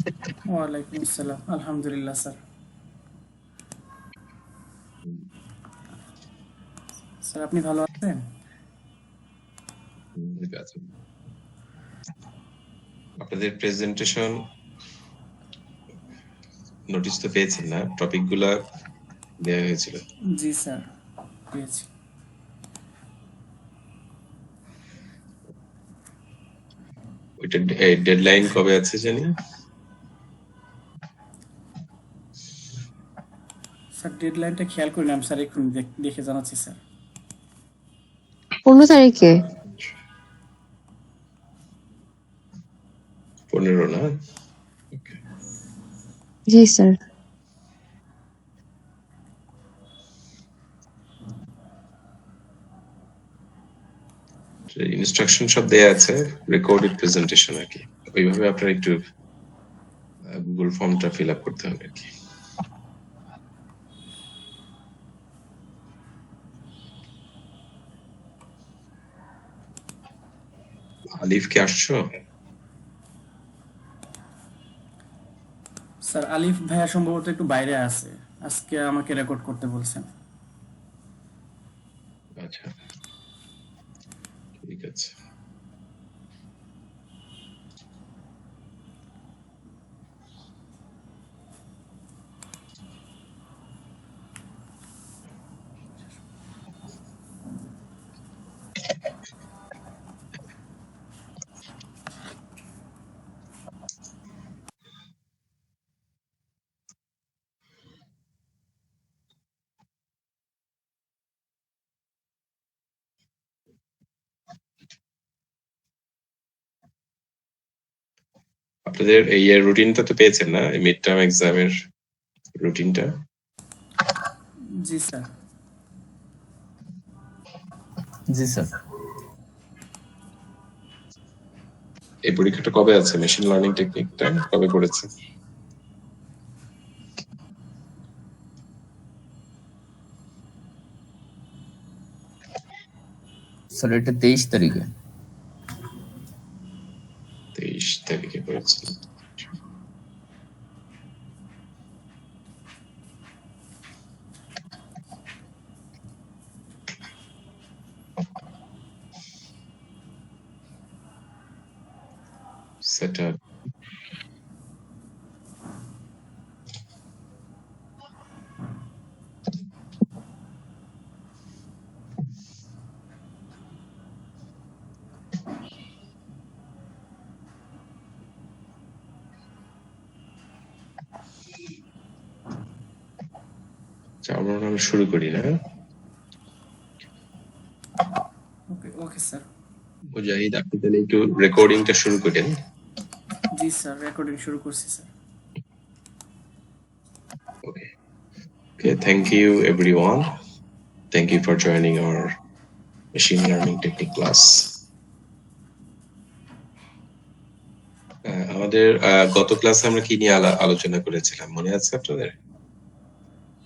ওয়ালাইকুম আসসালাম, আলহামদুলিল্লাহ স্যার। স্যার আপনি ভালো আছেন? ঠিক আছে। আপনাদের প্রেজেন্টেশন নোটিশ তো পেয়েছেন না? টপিকগুলা দেওয়া হয়েছিল। জি স্যার, পেয়েছি। ওইটা ডেডলাইন কবে আছে জানি? স্যার ডেডলাইনটা খেয়াল করিলাম স্যার, একটু দেখে জানাচ্ছি স্যার। 15 তারিখে। 15 না? Okay. জি স্যার। ইনস্ট্রাকশন সব দেয়া আছে, রেকর্ডেড প্রেজেন্টেশন আর কি। ওইভাবে আপনারা একটু গুগল ফর্মটা ফিল আপ করতে হবে আর কি। আলিফ কে আসছো? স্যার আলিফ ভাইয়া সম্ভবত একটু বাইরে আছে, আজকে আমাকে রেকর্ড করতে বলছেন। আচ্ছা, ঠিক আছে। আপনাদের এই ইয়ার রুটিনটা তো পেয়েছেন না, এই মিড টার্ম এক্সামের রুটিনটা? জি স্যার। জি স্যার। এই পরীক্ষাটা কবে আছে? মেশিন লার্নিং টেকনিকটা কবে পড়েছে? স্যার এটা 23 তারিখে। 23 তারিখে পড়েছে। Set up. আমরা শুরু করি না? ওকে ওকে স্যার। মুজাহিদ, আপনি তাহলে একটু রেকর্ডিংটা শুরু করেন। জি স্যার, রেকর্ডিং শুরু করছি sir. Okay. Okay, thank you everyone. Thank you for joining our machine learning technique class. আমাদের গত ক্লাসে আমরা কি নিয়ে আলোচনা করেছিলাম মনে আছে আপনাদের?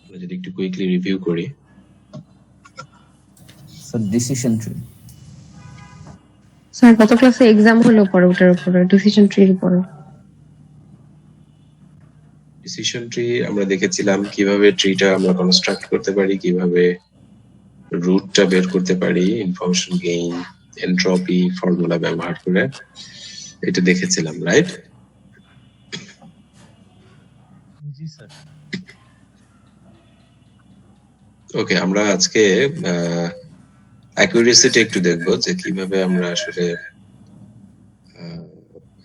আমরা যদি একটু কুইকলি রিভিউ করি। Sir decision tree. স্যার গত ক্লাসে এক্সাম হলো পরে ওটার উপরে ডিসিশন ট্রির উপরে। ডিসিশন ট্রি আমরা দেখেছিলাম কিভাবে ট্রিটা আমরা কনস্ট্রাক্ট করতে পারি, কিভাবে রুটটা বের করতে পারি, ইনফরমেশন গেইন, এনট্রপি ফর্মুলা ব্যবহার করে। এটা দেখেছিলাম, রাইট? জি স্যার। ওকে, আমরা আজকে অ্যাকুরেসিটা একটু দেখবো যে কিভাবে আমরা আসলে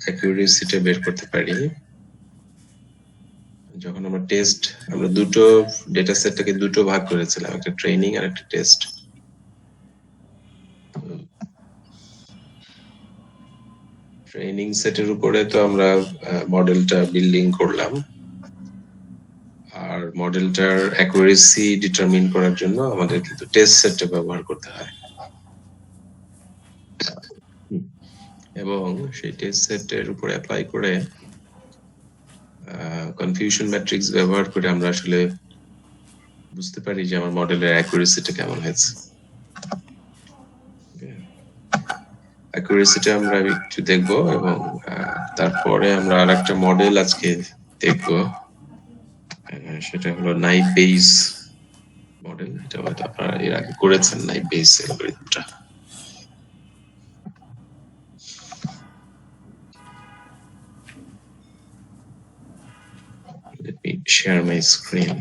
অ্যাকুরেসিটা বের করতে পারি। যখন আমরা টেস্ট, আমরা দুটো ডেটা সেটটাকে দুটো ভাগ করেছিলাম, একটা ট্রেনিং আর একটা টেস্ট। ট্রেনিং সেটের উপরে তো আমরা মডেলটা বিল্ডিং করলাম, আর মডেলটার অ্যাকুরেসি ডিটারমিন করার জন্য আমাদের কিন্তু টেস্ট সেটটা ব্যবহার করতে হয়, এবং সেই টেস্ট সেটের উপরে অ্যাপ্লাই করে কনফিউশন ম্যাট্রিক্স ব্যবহার করে আমরা আসলে বুঝতে পারি যে আমার মডেলের অ্যাকুরেসিটা কেমন হয়েছে। অ্যাকুরেসিটা আমরা একটু দেখবো এবং তারপরে আমরা আরেকটা মডেল আজকে দেখবো, সেটা হলো নাইভ বেস মডেল। এটা হয়তো আপনারা এর আগে করেছেন, নাইভ বেস অ্যালগরিদমটা। Let me share my screen.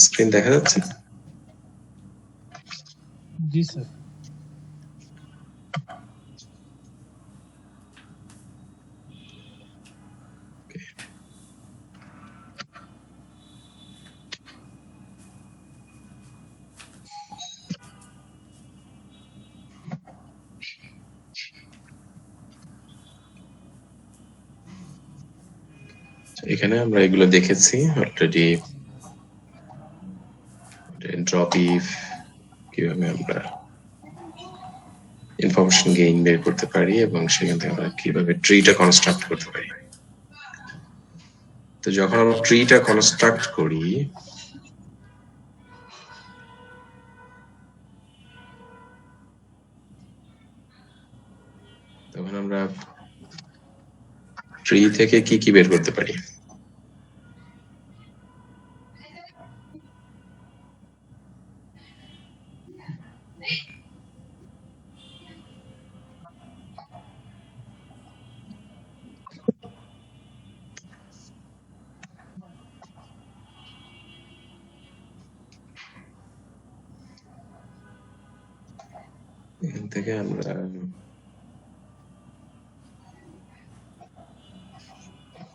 Screen দেখা যাচ্ছে? জি স্যার। এখানে আমরা এগুলো দেখেছি অলরেডি, এনট্রপি, কিভাবে আমরা ইনফরমেশন গেইন বের করতে পারি এবং সেখান থেকে আমরা কিভাবে ট্রিটা কনস্ট্রাক্ট করতে পারি। তো যখন আমরা ট্রিটা কনস্ট্রাক্ট করি, তখন আমরা ট্রি থেকে কি কি বের করতে পারি? এখান থেকে আমরা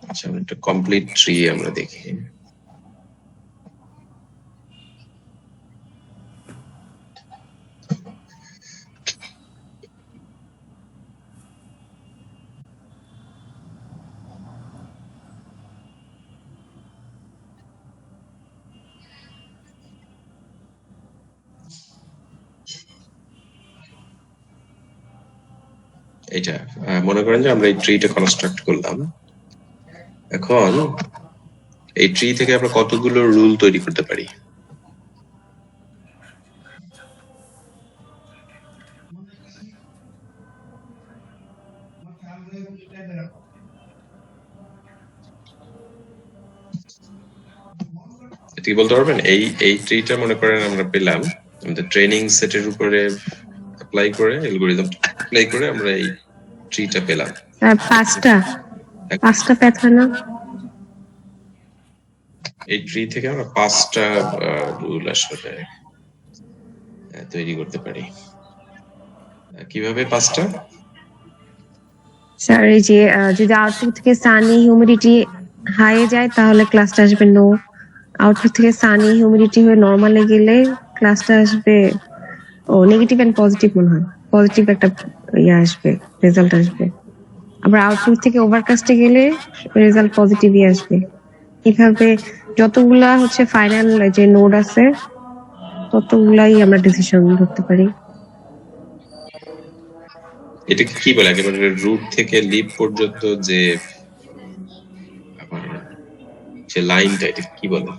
আচ্ছা, একটা কমপ্লিট ট্রি আমরা দেখি। এটা মনে করেন যে আমরা এই ট্রিটা কনস্ট্রাক্ট করলাম। এখন এই ট্রি থেকে আমরা কতগুলো রুল তৈরি করতে পারি? এটা কি বলতে পারবেন? এই ট্রিটা মনে করেন আমরা পেলাম আমাদের ট্রেনিং সেটের উপরে অ্যাপ্লাই করে, অ্যালগরিদম অ্যাপ্লাই করে আমরা এই ট্রিটা পেলাম। আর পাঁচটা প্যাথা না? এই ট্রি থেকে আমরা 5টা রুল আসলে তৈরি করতে পারি। কিভাবে 5টা? স্যার এই যে যদি আউটপুট থেকে সানি হিউমিডিটি হাই যায় তাহলে ক্লাসটা আসবে নো। আউটপুট থেকে সানি হিউমিডিটি হয়ে নরমালে গেলে ক্লাসটা আসবে ও নেগেটিভ এন্ড পজিটিভ, মনে হয় পজিটিভ একটা ইয়ে আসবে, রেজাল্ট আসবে। আবার আউটপুট থেকে ওভারকাস্টে গেলে রেজাল্ট পজিটিভই আসবে। এভাবে যতগুলা হচ্ছে ফাইনাল যে নোড আছে ততগুলাই আমরা ডিসিশন ধরতে পারি। এটা কি বলে একেবারে রুট থেকে লিপ পর্যন্ত যে লাইনটা, এটা কি বলে?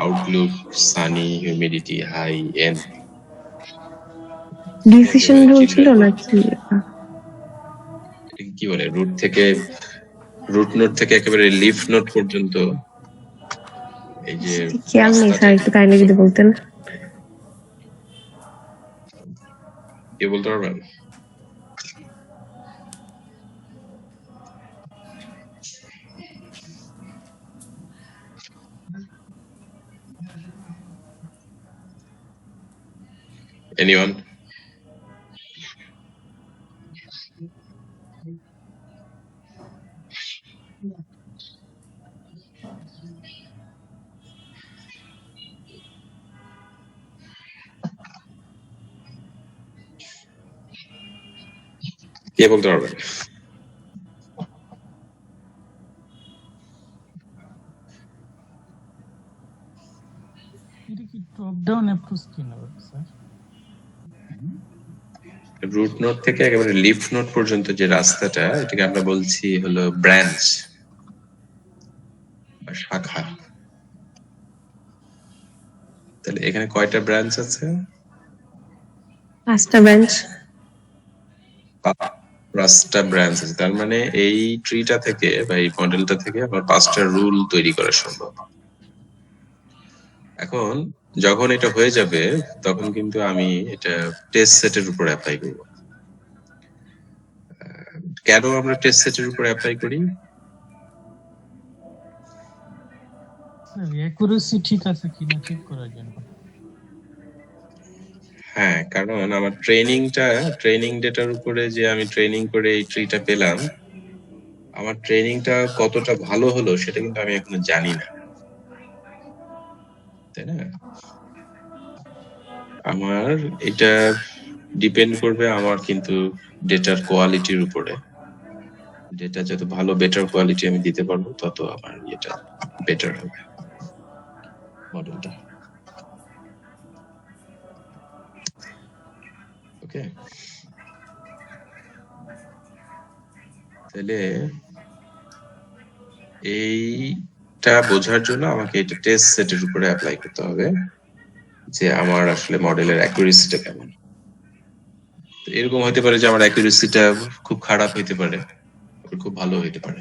Outlook, sunny, humidity, high, an decision rule ছিল নাকি? কি বলে রুট থেকে, রুট নোড থেকে একেবারে লিফ নোড পর্যন্ত এই যে খেয়াল নেই স্যার, একটু কাইন্ডলি যদি বলতেন। কে বলতে পারবেন? Anyone? কে বলতে পারবেন? এটা কি টপ ডাউন অ্যাপ্রোচ কিনা স্যার? রুট নোড থেকে একেবারে লিফ নোড পর্যন্ত যে রাস্তাটা, এটাকে আমরা বলছি হলো ব্রাঞ্চ বা শাখা। তাহলে এখানে কয়টা ব্রাঞ্চ আছে? 5টা ব্রাঞ্চ। 5টা ব্রাঞ্চ আছে। তার মানে এই ট্রিটা থেকে বা এই মডেলটা থেকে আমার 5টা রুল তৈরি করা সম্ভব। এখন যখন এটা হয়ে যাবে তখন কিন্তু আমি এটা টেস্ট সেটের উপর অ্যাপ্লাই করব। কেন আমরা টেস্ট সেটের উপর অ্যাপ্লাই করি? স্যার অ্যাকুরেসি ঠিক আছে কিনা চেক করার জন্য। হ্যাঁ, কারণ আমার ট্রেনিং ডেটার উপরে যে আমি ট্রেনিং করে এই ট্রিটা পেলাম, আমার ট্রেনিংটা কতটা ভালো হলো সেটা কিন্তু আমি এখনো জানি না, তাই না? আমার এটা ডিপেন্ড করবে আমার কিন্তু ডেটার কোয়ালিটির উপরে। ডেটা যত ভালো বেটার কোয়ালিটি আমি দিতে পারবো তত আমার এটা বেটার হবে মডেলটা। ওকে, তাহলে এইটা বোঝার জন্য আমাকে এটা টেস্ট সেটের উপরে অ্যাপ্লাই করতে হবে যে আমার আসলে মডেলের অ্যাকুরেসিটা কেমন। এরকম হতে পারে যে আমার অ্যাকুরেসিটা খুব খারাপ হইতে পারে, খুব ভালো হইতে পারে।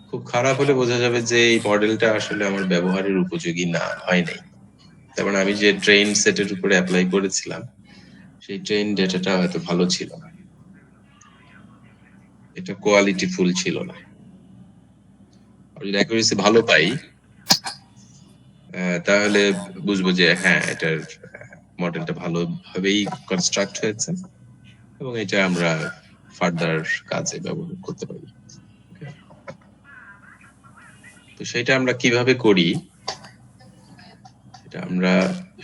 খুব খারাপ হলে বোঝা যাবে যে এই মডেলটা আসলে আমার ব্যবহারের উপযোগী না, হয় নাই। তার মানে আমি যে ট্রেন সেটের উপরে অ্যাপ্লাই করেছিলাম সেই ট্রেন ডেটাটা হয়তো ভালো ছিল না, এটা কোয়ালিটি ফুল ছিল না। আর যদি অ্যাকুরেসি ভালো পাই তাহলে বুঝবো যে হ্যাঁ এটার মডেলটা ভালোভাবেই কনস্ট্রাক্ট হয়েছে এবং এটা আমরা ফার্দার কাজে ব্যবহার করতে পারি। তো সেটা আমরা কিভাবে করি এটা আমরা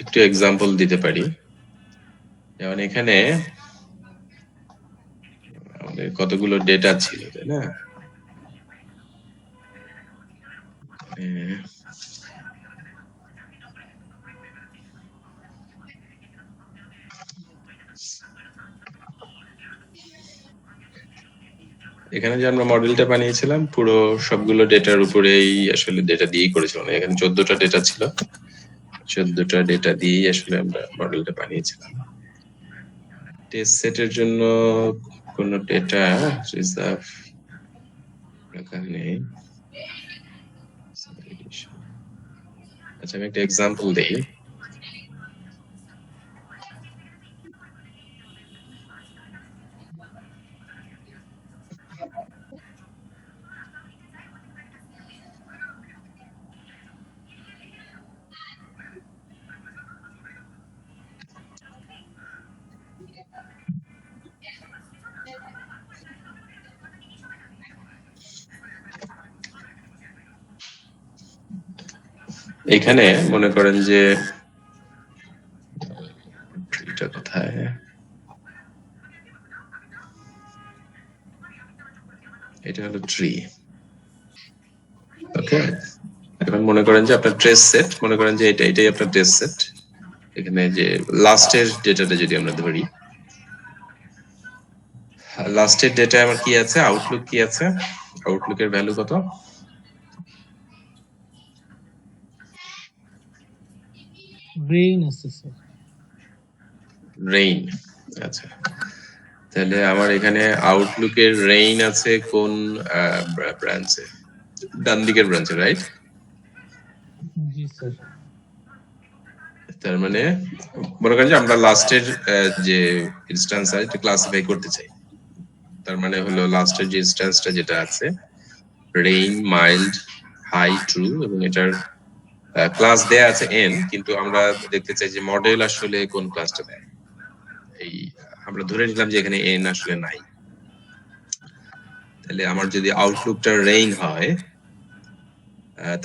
একটু এক্সাম্পল দিতে পারি। যেমন এখানে আমাদের কতগুলো ডেটা ছিল, তাই না? এখানে যে আমরা মডেলটা বানিয়েছিলাম পুরো সবগুলো ডেটার উপরেই আসলে ডেটা দিয়েই করেছিলাম। এখানে 14টা ডেটা ছিল, 14টা ডেটা দিয়েই আসলে আমরা মডেলটা বানিয়েছিলাম। টেস্ট সেটের জন্য কোন ডেটা রিজার্ভ রাখা নেই। আচ্ছা, আমি একটা এক্সাম্পল দেই। এখানে মনে করেন যে ট্রিটা কোথায়, এটা হলো ট্রি। ওকে, এখন মনে করেন যে আপনার ট্রেস সেট, মনে করেন যে এটাই আপনার ট্রেস সেট। এখানে যে লাস্টের ডেটাটা যদি আমরা ধরি, লাস্টের ডেটা আমার কি আছে, আউটলুক কি আছে, আউটলুকের ভ্যালু কত? রেইন আছে স্যার। রেইন, আচ্ছা। তাহলে আমার এখানে আউটলুকের রেইন আছে কোন ব্রাঞ্চে? ডান দিকের ব্রাঞ্চে, রাইট? জি স্যার। তার মানে মনে করেন যে আমরা লাস্টের যে ইনস্ট্যান্স আছে এটা ক্লাসিফাই করতে চাই। তার মানে হলো লাস্টের যে ইনস্ট্যান্সটা যেটা আছে রেইন, মাইল্ড, হাই, ট্রু, এবং এটার ক্লাস দেয়া আছে n, কিন্তু আমরা দেখতে চাই যে মডেল আসলে কোন ক্লাসটা দেয়। এই আমরা ধরে নিলাম যে এখানে n আসলে নাই। তাহলে আমার যদি আউটলুকটা রেইন হয়,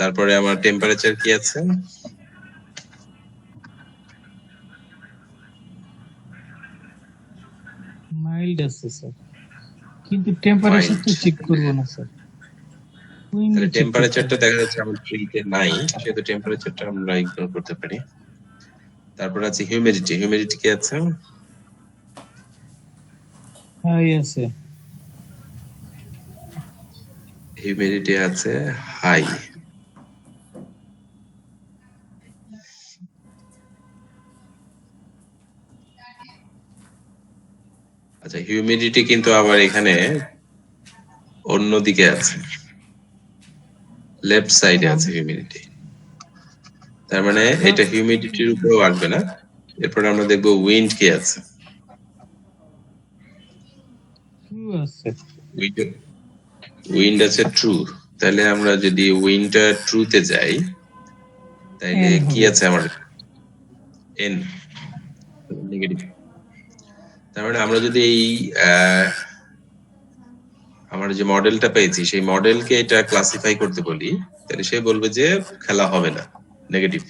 তারপরে আমার টেম্পারেচার কি আছে? মাইল্ড আছে স্যার, কিন্তু টেম্পারেচার তো চেক করব না স্যার। তাহলে টেম্পারেচারটা দেখা যাচ্ছে আমার ট্রিতে নাই, সেহেতু টেম্পারেচারটা আমরা ইগনোর করতে পারি। তারপর আছে হিউমিডিটি। হিউমিডিটি কি আছে? হাই আছে। হিউমিডিটি আছে হাই। আচ্ছা, হিউমিডিটি কিন্তু আবার এখানে অন্যদিকে আছে, লেফট সাইডে আছে হিউমিডিটি। তার মানে এটা হিউমিডিটির উপরেও আসবে না। এরপর আমরা দেখবো উইন্ড কি আছে। উইন্ড আছে ট্রু। তাহলে আমরা যদি উইন্ডটা ট্রুতে যাই, তাহলে কি আছে আমার? N, negative. তার মানে আমরা যদি এই আমরা যে মডেলটা পেয়েছি সেই মডেলকে এটা ক্লাসিফাই করতে বলি, তাহলে সে বলবে যে খেলা হবে না, নেগেটিভ,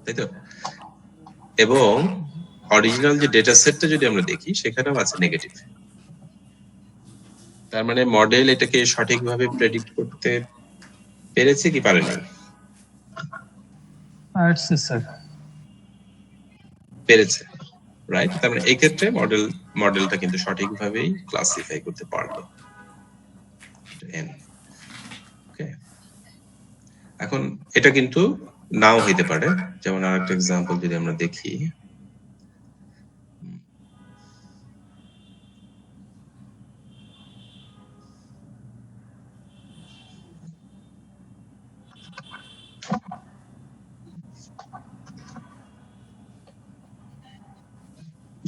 তাই তো? এবং অরিজিনাল যে ডেটা সেটটা যদি আমরা দেখি সেখানেও আছে নেগেটিভ। তার মানে মডেল এটাকে সঠিকভাবে প্রেডিক্ট করতে পেরেছে কি পারে নাই? পেরেছে, রাইট? তার মানে এই ক্ষেত্রে মডেলটা কিন্তু সঠিকভাবেই ক্লাসিফাই করতে পারলো। ওকে, এখন এটা কিন্তু নাও হইতে পারে। যেমন আরেকটা এক্সাম্পল যদি আমরা দেখি,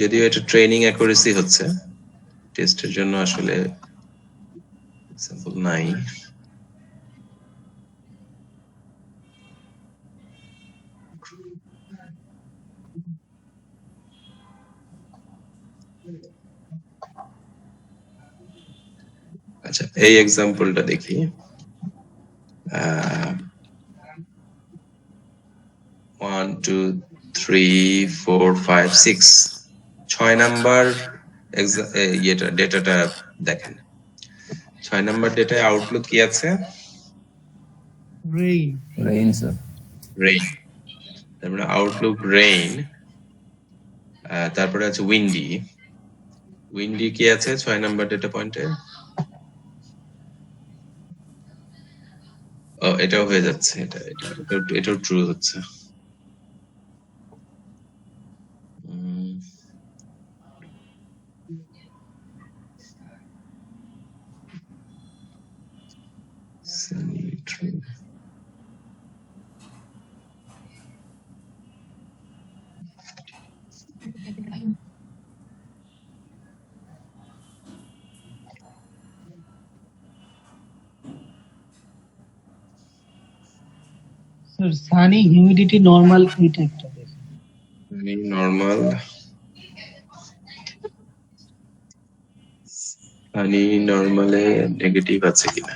যদিও এটা ট্রেনিং অ্যাকুরেসি হচ্ছে, টেস্টের জন্য আসলে এক্সাম্পল নাই। আচ্ছা, এই এক্সাম্পলটা দেখি। 1 2 3 4 5 6 6 নাম্বার ডেটাটা দেখেন। 6 নাম্বার ডেটায় আউটলুক কি আছে? Rain, sir. রেইন। তারপরে আউটলুক রেইন। তারপরে আছে উইন্ডি। উইন্ডি কি আছে 6 নাম্বার ডেটা পয়েন্টে? ও, এটাও হয়ে যাচ্ছে, এটাও ট্রু হচ্ছে। স্যার সানি হিউমিডিটি নরমাল এইটা একটা দেখুন। নরমাল সানি নরমালে নেগেটিভ আছে কিনা?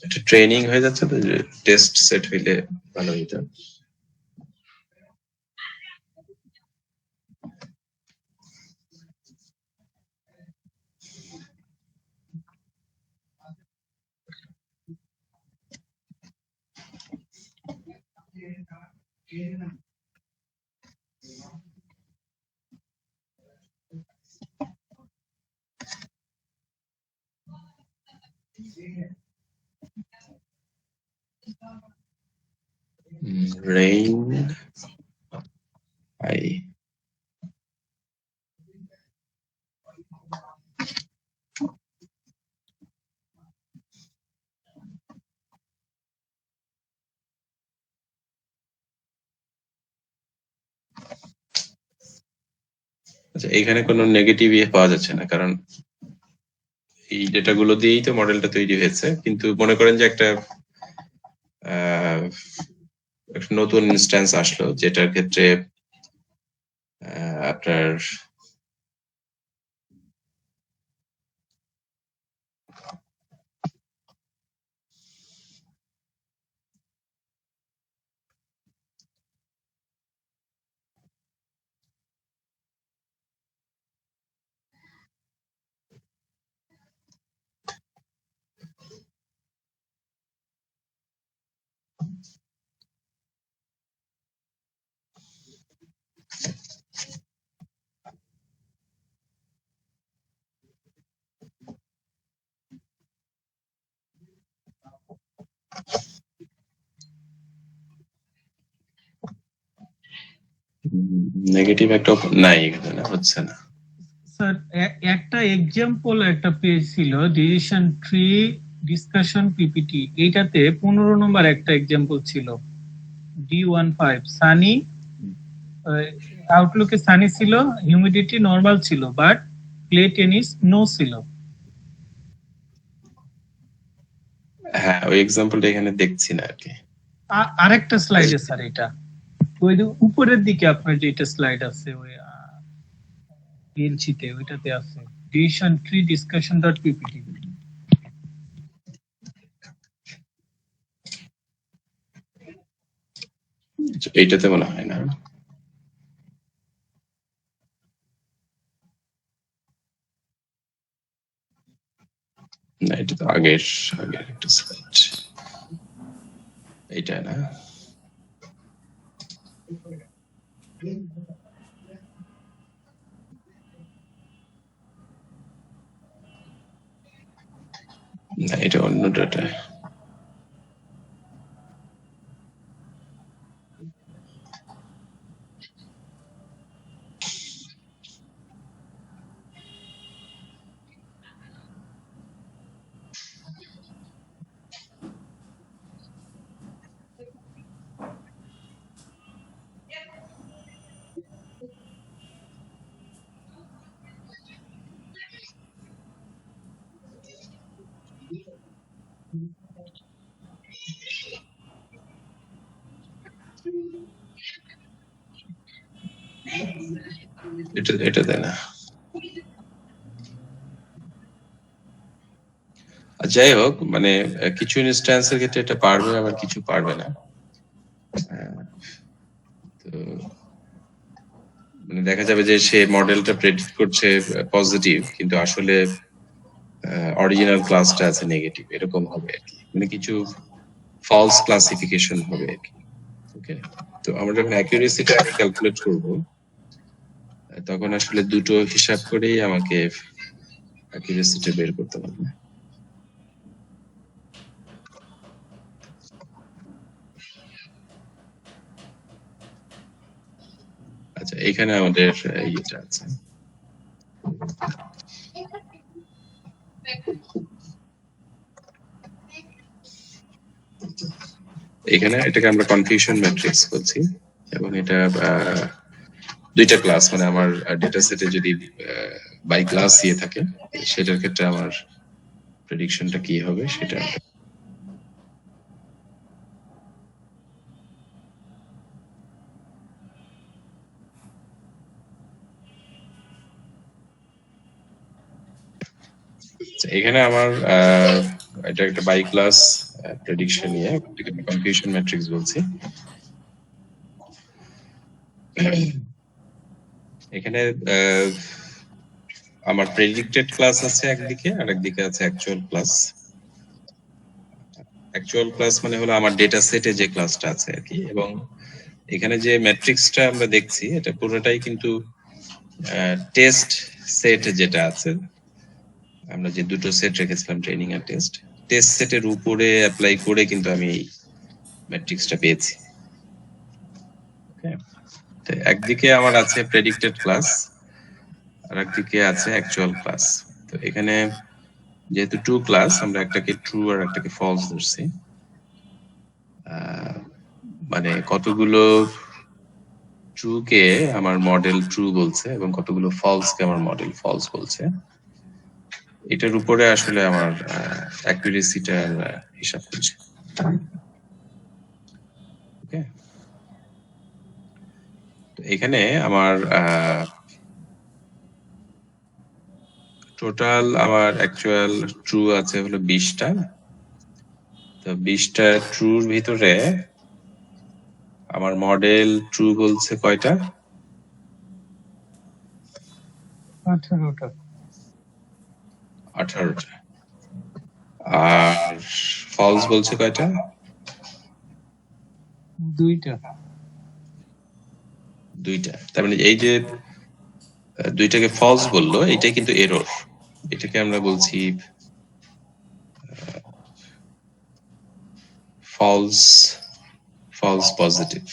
এটা ট্রেনিং হয়ে যাচ্ছে তো, টেস্ট সেট হইলে ভালো হইতো। Rain I আচ্ছা, এখানে কোনো নেগেটিভ পাওয়া যাচ্ছে না, কারণ এই ডেটাগুলো দিয়েই তো মডেলটা তৈরি হয়েছে। কিন্তু মনে করেন যে একটা নতুন ইনস্ট্যান্স আসলো, যেটার ক্ষেত্রে আপনার নেগেটিভ একটা নাই এখানে, না হচ্ছে না। স্যার একটা এক্সাম্পল একটা পেজ ছিল ডিসিশন ট্রি ডিসকাশন পিপিটি, এইটাতে 15 নম্বর একটা এক্সাম্পল ছিল D15 সানি, আউটলুকে সানি ছিল, হিউমিডিটি নরমাল ছিল, বাট প্লে টেনিস নো ছিল। হ্যাঁ, ওই এক্সাম্পলটা এখানে দেখছি না আর কি। আরেকটা স্লাইডে স্যার এটা ওই যে উপরের দিকে আপনার যেটা স্লাইড আছে ওই এলসিতে ওইটাতে আছে decision tree discussion dot PPT. এইটাতে মনে হয় না। না, এটা তো আগের একটা স্লাইড, এইটা না। না, এটা অন্য ডাটা। এটাতে না। যাই হোক, মানে কিছু ইনস্ট্যান্সের ক্ষেত্রে এটা পারবে, আবার কিছু পারবে না। তো মানে দেখা যাবে যে সে মডেলটা প্রেডিক্ট করছে পজিটিভ, কিন্তু আসলে অরিজিনাল ক্লাসটা আছে নেগেটিভ, এরকম হবে আর কি। মানে কিছু ফলস ক্লাসিফিকেশন হবে আর কি। ওকে, তো আমরা যখন অ্যাকুরেসিটা আমি ক্যালকুলেট করব, তখন আসলে দুটো হিসাব করেই আমাকে অ্যাকুরেসিটা বের করতে হবে। আচ্ছা, এখানে আমাদের ইয়েটা আছে। এখানে এটাকে আমরা কনফিউশন ম্যাট্রিক্স বলছি, এবং এটা দুইটা ক্লাস, মানে আমার ডেটা সেটে যদি বাই ক্লাস ইয়ে থাকে, সেটার ক্ষেত্রে আমার প্রেডিকশনটা কি হবে সেটা। এখানে আমার এটা একটা বাই ক্লাস প্রেডিকশন নিয়ে কনফিউশন ম্যাট্রিক্স বলছি। এখানে আমার প্রেডিক্টেড ক্লাস আছে একদিকে, আর একদিকে আছে অ্যাকচুয়াল ক্লাস। অ্যাকচুয়াল ক্লাস মানে হলো আমার ডেটা সেটে যে ক্লাসটা আছে আর কি, এবং এখানে যে ম্যাট্রিক্সটা আমরা দেখছি এটা পুরোটাই কিন্তু টেস্ট সেট যেটা আছে, আমরা যে দুটো সেট রেখেছিলাম ট্রেনিং আর টেস্ট সেটের উপরে অ্যাপ্লাই করে কিন্তু আমি এই ম্যাট্রিক্সটা পেয়েছি। তো একদিকে আমার আছে প্রেডিক্টেড ক্লাস, আর একদিকে আছে অ্যাকচুয়াল ক্লাস। তো এখানে যেহেতু টু ক্লাস, আমরা একটাকে ট্রু আর একটাকে ফলস ধরছি। মানে কতগুলো ট্রু কে আমার মডেল ট্রু বলছে এবং কতগুলো ফলস কে আমার মডেল ফলস বলছে, এটার উপরে আসলে আমার অ্যাকুরেসিটা হিসাব করছে। ওকে, তো এখানে আমার টোটাল আমার অ্যাকচুয়াল ট্রু আছে হলো 20টা। তো 20টা ট্রুর ভিতরে আমার মডেল ট্রু বলছে কয়টা? 18টা। 18টা। আর ফলস বলছে কয়টা? 2টা। তার মানে এই যে দুইটাকে ফলস বললো, এটাই কিন্তু এরর। এটাকে আমরা বলছি ফলস পজিটিভ।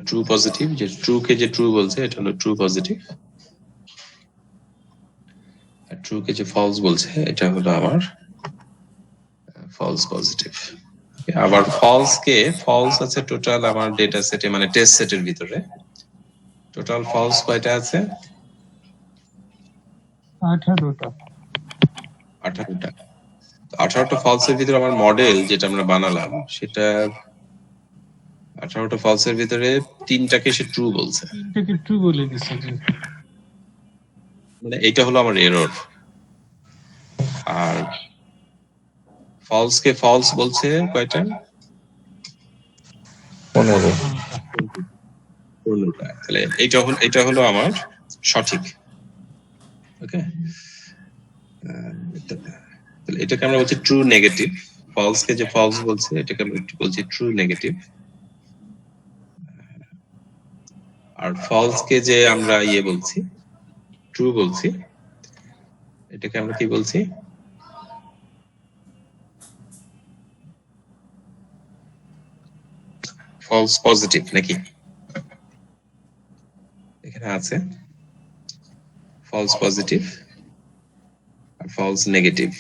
ট্রু পজিটিভ, যে ট্রু কে যে ট্রু বলছে এটা হলো ট্রু পজিটিভ, আর ট্রু কে যে ফলস বলছে এটা হলো আমার ফলস পজিটিভ। আবার ফলস আছে টোটাল আমার ডেটা সেটে মানে টেস্ট সেটের ভিতরে টোটাল ফলস কয়টা আছে? 18টা। 18টা। 18টা ফলসের ভিতরে আমার মডেল যেটা আমরা বানালাম সেটা 18টা ফলসের ভিতরে 3টাকে সে ট্রু বলছে, 3টাকে ট্রু বলে দিছে। জি মানে এটা হলো আমার এরর। আর ফলস কে ফলস বলছে কয়টা? 15 15টা। তাহলে এটা হলো আমার সঠিক। ওকে, তাহলে এটাকে আমরা বলছি ট্রু নেগেটিভ। ফলস কে যে ফলস বলছে এটাকে আমরা একটু বলছি ট্রু নেগেটিভ। আর ফলস কে যে আমরা বলছি ট্রু বলছি এটাকে আমরা কি বলছি? ফলস পজিটিভ নাকি? এখানে আছে ফলস পজিটিভ আর false negative,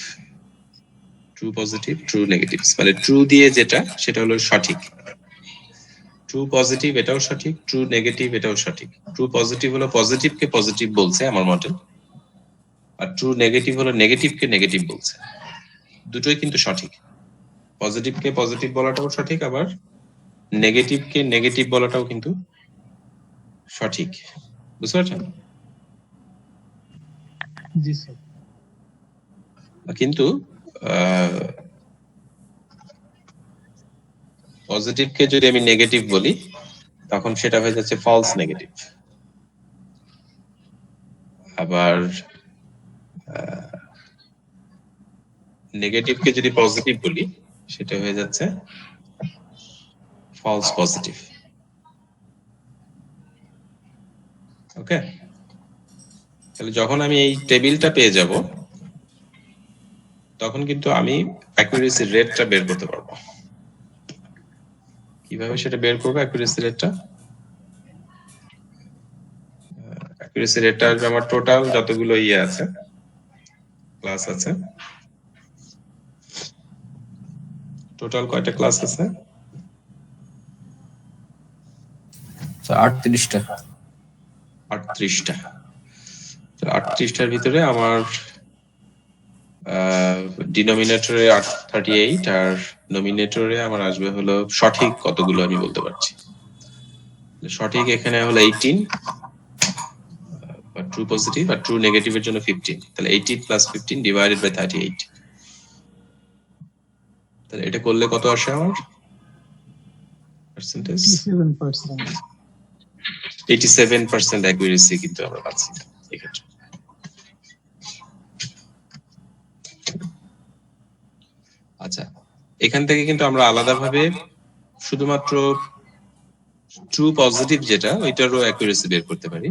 true positive true negative. মানে ট্রু দিয়ে যেটা সেটা হলো সঠিক, ট্রু পজিটিভ এটাও সঠিক, ট্রু নেগেটিভ এটাও সঠিক। ট্রু পজিটিভ হলো পজিটিভকে পজিটিভ বলছে আমার মডেল, আর ট্রু নেগেটিভ হলো নেগেটিভকে নেগেটিভ বলছে। দুটোই কিন্তু সঠিক, পজিটিভকে পজিটিভ বলাটাও সঠিক, আবার নেগেটিভকে নেগেটিভ বলাটাও কিন্তু সঠিক। বুঝতে পারছেন? জি স্যার। কিন্তু পজিটিভকে যদি আমি নেগেটিভ বলি তখন সেটা হয়ে যাচ্ছে ফলস নেগেটিভ, আবার নেগেটিভকে যদি পজিটিভ বলি সেটা হয়ে যাচ্ছে ফলস পজিটিভ। ওকে, তাহলে যখন আমি এই টেবিলটা পেয়ে যাব তখন কিন্তু আমি অ্যাকুরেসি রেটটা বের করতে পারবো। কিভাবে সেটা বের করবো অ্যাকুরেসি রেটটা? অ্যাকুরেসি রেটটা আসবে আমার টোটাল যতগুলো আছে ক্লাস আছে, টোটাল কয়টা ক্লাস আছে? 38টা। 38টা। 38টার ভিতরে আমার ডিনোমিনেটরে 38 আর নমিনেটরে আমার আসবে হলো সঠিক কতগুলো আমি বলতে পারছি। সঠিক এখানে হলো 18, ট্রু পজিটিভ আর ট্রু নেগেটিভের জন্য 15। তাহলে 18 প্লাস 15 ডিভাইডেড বাই 38। তাহলে এটা করলে কত আসে আমার পার্সেন্টেজ? 87%। 87% অ্যাকুরেসি কিন্তু আমরা পাচ্ছি এক্ষেত্রে। আচ্ছা, এখান থেকে কিন্তু আমরা আলাদাভাবে শুধুমাত্র ট্রু পজিটিভ যেটা ওইটারও অ্যাকুরেসি বের করতে পারি,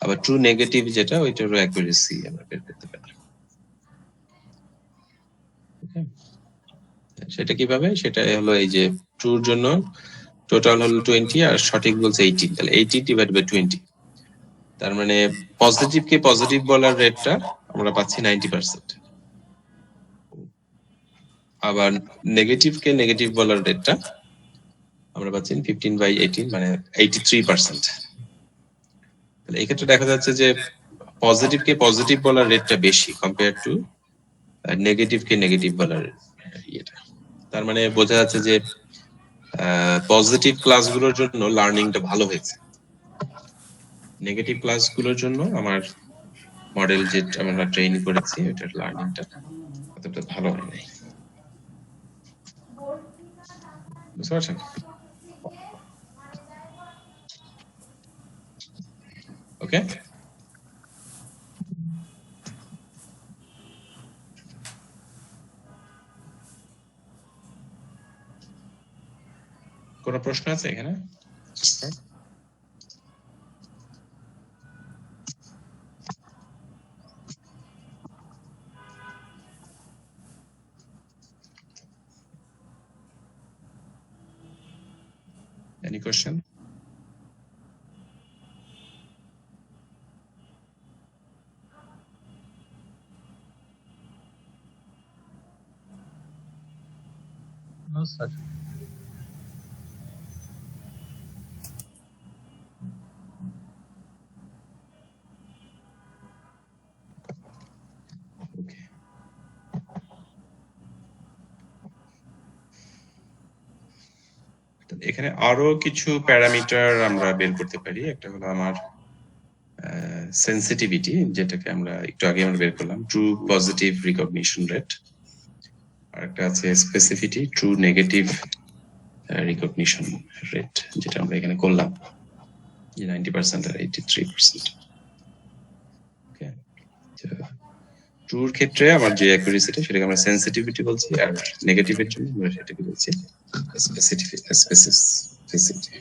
আবার ট্রু নেগেটিভ যেটা ওইটারও অ্যাকুরেসি আমরা বের করতে পারি। সেটা কিভাবে? সেটা হলো এই যে ট্রুর জন্য টোটাল হলো 20 আর সঠিক বলছে 18, তাহলে 18 ডিভাইড বাই 20। তার মানে পজিটিভকে পজিটিভ বলার রেটটা আমরা পাচ্ছি 90%, আবার নেগেটিভকে নেগেটিভ বলার রেটটা আমরা পাচ্ছি 15/18 মানে 83%। তাহলে এই ক্ষেত্রে দেখা যাচ্ছে যে পজিটিভকে পজিটিভ বলার রেটটা বেশি কম্পেয়ার টু নেগেটিভকে নেগেটিভ বলার ইয়েটা। তার মানে বোঝা যাচ্ছে যে পজিটিভ ক্লাসগুলোর জন্য লার্নিংটা ভালো হয়েছে, নেগেটিভ ক্লাসগুলোর জন্য আমার মডেল যেটা আমরা ট্রেন করেছি ওটার লার্নিংটা অতটা ভালো হয় নাই। বুঝতে পারছেন? ওকে, কোনো প্রশ্ন আছে এখানে? Any question? স্যার। ওকে, এখানে আরো কিছু প্যারামিটার আমরা বের করতে পারি। একটা হলো আমার সেন্সিটিভিটি, যেটাকে আমরা একটু আগে আমরা বের করলাম, ট্রু পজিটিভ রিকগনিশন রেট। আর একটা আছে স্পেসিফিটি, ট্রু নেগেটিভ রিকগনিশন রেট, যেটা আমরা এখানে করলাম যে 90% আর 83%। ওকে, ট্রুর ক্ষেত্রে আমার যে অ্যাকুরেসিটা সেটাকে আমরা সেন্সিটিভিটি বলছি, আর নেগেটিভের জন্য আমরা সেটাকে বলছি স্পেসিফিসিটি।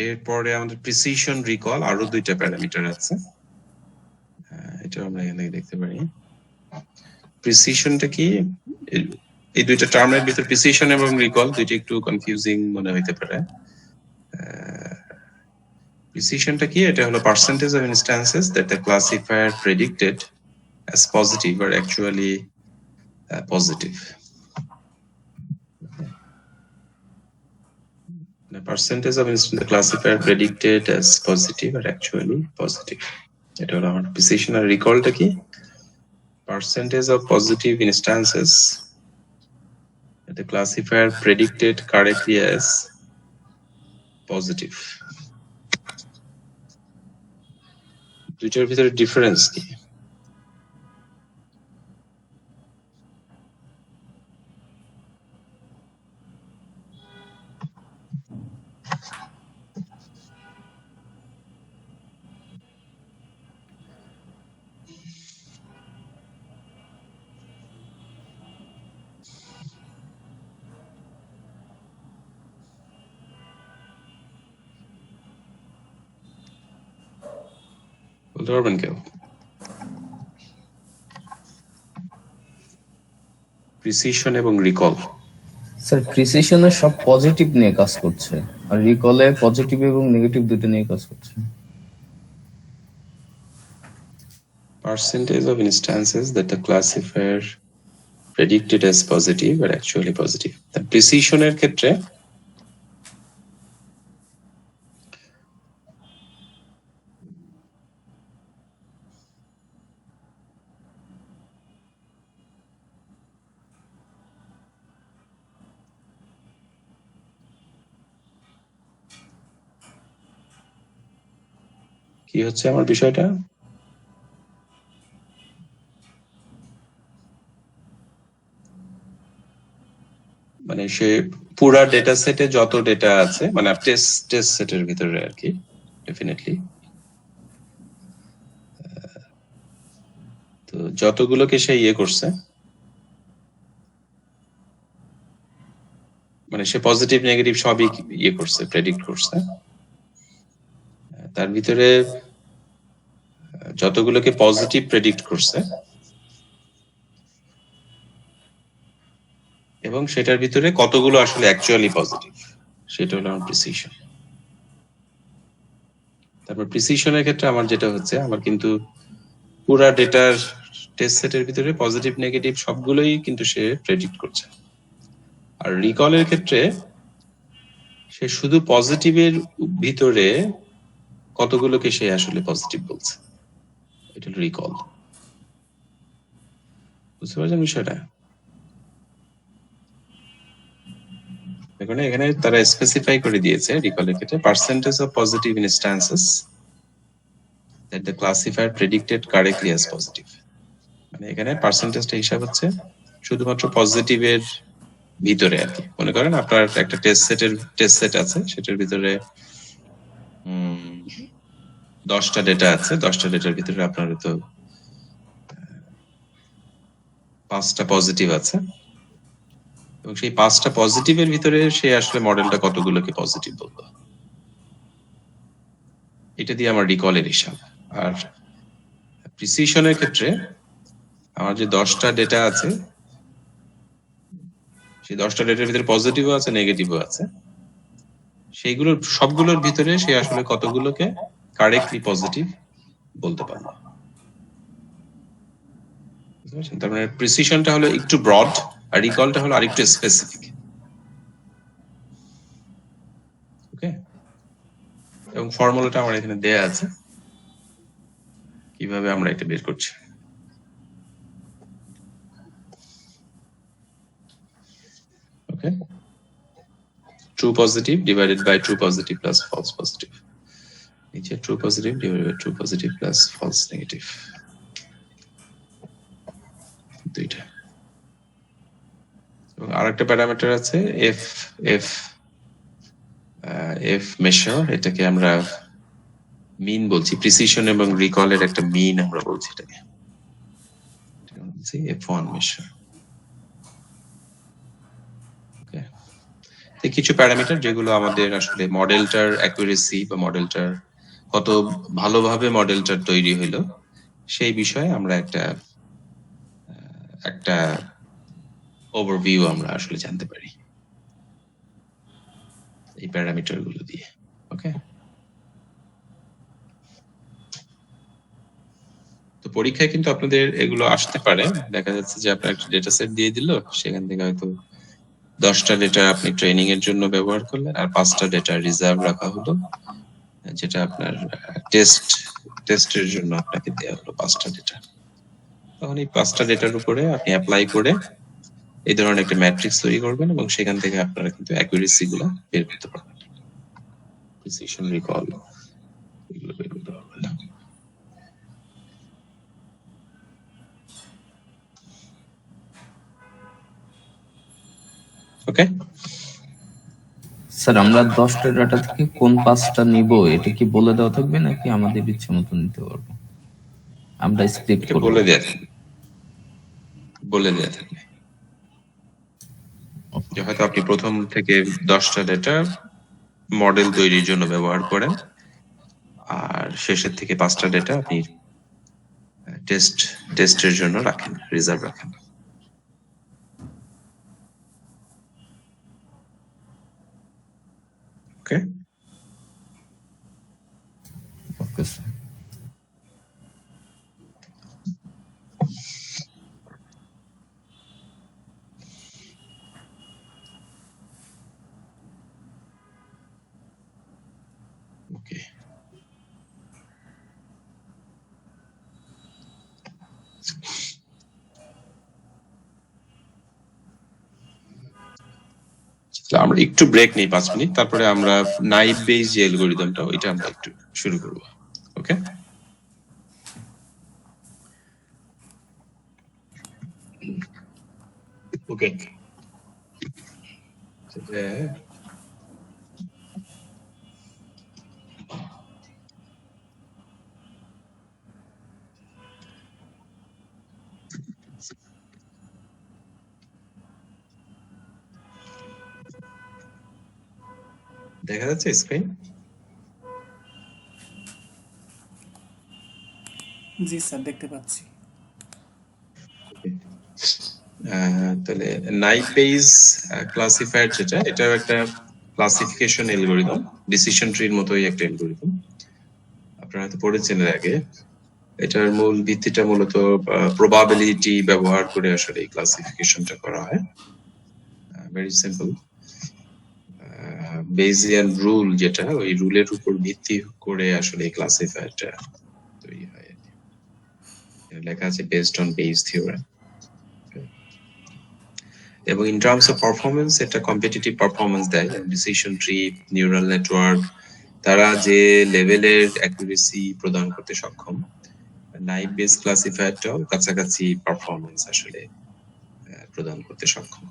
এরপরে আমাদের প্রিসিশন, রিকল, আরো দুইটা প্যারামিটার আছে, এটা আমরা এখানে দেখতে পারি। প্রিসিশনটা কি, এই দুইটা টার্মের ভিতর প্রিসিশন এবং রিকল দুইটা একটু কনফিউজিং মনে হইতে পারে। প্রিসিশনটা কি, এটা হলো percentage of instances that the classifier predicted as positive are actually positive. The percentage of instances the classifier predicted as positive are actually positive. এটা হলো আমার precision। আর recallটা কি, percentage of positive instances that the classifier predicted correctly as positive. দুইটার ভিতরে difference কি? বলতে পারবেন কেউ? প্রিসিশন এবং রিকল। স্যার প্রিসিশনে সব পজিটিভ নিয়ে কাজ করছে, আর রিকলে পজিটিভ এবং নেগেটিভ দুটো নিয়ে কাজ করছে। Percentage of instances that the classifier predicted as positive are actually positive. The precision এর ক্ষেত্রে কি হচ্ছে আমার বিষয়টা, মানে সে পুরা ডেটা সেটে যত ডেটা আছে, মানে টেস্ট সেটের ভিতরে আর কি, ডেফিনেটলি তো যতগুলোকে সে ইয়ে করছে, মানে সে পজিটিভ নেগেটিভ সবই ইয়ে করছে, প্রেডিক্ট করছে, তার ভিতরে যতগুলোকে পজিটিভ প্রেডিক্ট করছে এবং সেটার ভিতরে কতগুলো আসলে অ্যাকচুয়ালি পজিটিভ, সেটা হলো আমার প্রিসিশন। তারপর প্রিসিশনের ক্ষেত্রে আমার যেটা হচ্ছে, আমার কিন্তু পুরা ডেটার টেস্ট সেটের ভিতরে পজিটিভ নেগেটিভ সবগুলোই কিন্তু সে প্রেডিক্ট করছে। আর রিকলের ক্ষেত্রে সে শুধু পজিটিভের ভিতরে কতগুলোকে সে আসলে পজিটিভ বলছে, এটা হলো রিকল। বুঝতে পারছেন বিষয়টা? এখানে তারা স্পেসিফাই করে দিয়েছে রিকলের ক্ষেত্রে percentage of positive instances that the classifier predicted correctly as positive. মানে এখানে পার্সেন্টেজটা হিসাব হচ্ছে শুধুমাত্র পজিটিভের ভিতরে আর কি। মনে করেন আপনার একটা টেস্ট সেট আছে, সেটার ভিতরে 10টা ডেটা আছে, 10টা ডেটার ভিতরে আপনার তো 5টা পজিটিভ আছে, এবং সেই 5টা পজিটিভের ভিতরে সে আসলে মডেলটা কতগুলোকে পজিটিভ বলতো, এটা দিয়ে আমার রিকলের হিসাব। আর প্রিসিশনের ক্ষেত্রে আমার যে 10টা ডেটা আছে, সেই 10টা ডেটার ভিতরে পজিটিভও আছে, নেগেটিভও আছে। সেইগুলোর সবগুলোর ভিতরে সে আসলে কতগুলোকে কারেক্টলি পজিটিভ বলতে পারবে। তার মানে প্রিসিশনটা হলো একটু ব্রড আর রিকলটা হলো আরেকটু স্পেসিফিক। ওকে, এবং ফর্মুলাটা আমার এখানে দেয়া আছে কিভাবে আমরা এটা বের করছি। ওকে, true positive divided by true positive plus false positive, নিচে true positive divided by true positive plus false negative, দুইটা। এবং আরেকটা প্যারামিটার আছে f measure, এটাকে আমরা মিন বলছি, প্রিসিশন এবং রিকলের একটা মিন আমরা বলছি এটাকে f1 measure। ওকে, কিছু প্যারামিটার যেগুলো আমাদের আসলে মডেলটার অ্যাকুরেসি বা মডেলটার কত ভালোভাবে মডেলটা তৈরি হইলো সেই বিষয়ে আমরা একটা ওভারভিউ আমরা আসলে জানতে পারি এই প্যারামিটার গুলো দিয়ে। ওকে, তো পরীক্ষায় কিন্তু আপনাদের এগুলো আসতে পারে। দেখা যাচ্ছে যে আপনার একটা ডেটা সেট দিয়ে দিল, সেখান থেকে হয়তো 10টা ডেটা আপনি ট্রেনিং এর জন্য ব্যবহার করলেন আর 5টা ডেটা রিজার্ভ রাখা হলো, যেটা আপনার টেস্টের জন্য আপনাকে দেওয়া হলো 5টা ডেটা। তখন এই 5টা ডেটার উপরে আপনি অ্যাপ্লাই করে এই ধরনের একটা ম্যাট্রিক্স তৈরি করবেন এবং সেখান থেকে আপনারা কিন্তু অ্যাকুরেসি গুলো বের করতে পারবেন, প্রিসিশন, রিকল এগুলো বের করতে পারবেন। ওকে স্যার, আমরা 10টা ডাটা থেকে কোন 5টা নিব এটা কি বলে দেওয়া থাকবে নাকি আমাদের ইচ্ছে মতো নিতে পারবো? আমরা স্প্লিট এটা করব। বলে দেয়া থাকবে যে হয়তো আপনি প্রথম থেকে 10টা ডেটা মডেল তৈরির জন্য ব্যবহার করেন আর শেষের থেকে 5টা ডেটা আপনি টেস্টের জন্য রাখেন, রিজার্ভ রাখেন। ওকে, ওকে স্যার। ওকে, আমরা একটু ব্রেক নেই 5 মিনিট, তারপরে আমরা নাইভ বেস যে অ্যালগরিদমটা ওইটা আমরা একটু শুরু করব। ওকে, ওকে, দেখা যাচ্ছে স্ক্রিন? জি স্যার, দেখতে পাচ্ছি। তাহলে নাইভ বেস ক্লাসিফায়ার যেটা, এটাও একটা ক্লাসিফিকেশন অ্যালগরিদম, ডিসিশন ট্রির মতোই একটা অ্যালগরিদম। আপনারা হয়তো পড়েছেন এর আগে। এটার মূল ভিত্তিটা মূলত প্রবাবিলিটি ব্যবহার করে আসলে এই ক্লাসিফিকেশনটা করা হয়। Very simple. বেজিয়ান রুল যেটা, ওই রুলের উপর ভিত্তি করে আসলে এই ক্লাসিফায়ারটা তৈরি হয়। লেখা আছে বেসড অন বেস থিওরেম। এবং ইন টার্মস অফ পারফরমেন্স এটা কম্পিটিটিভ পারফরমেন্স দেয়। ডিসিশন ট্রি, নিউরাল নেটওয়ার্ক, তারা যে লেভেলের অ্যাকুরেসি প্রদান করতে সক্ষম, নাইভ বেস ক্লাসিফায়ারটাও কাছাকাছি পারফরমেন্স আসলে প্রদান করতে সক্ষম।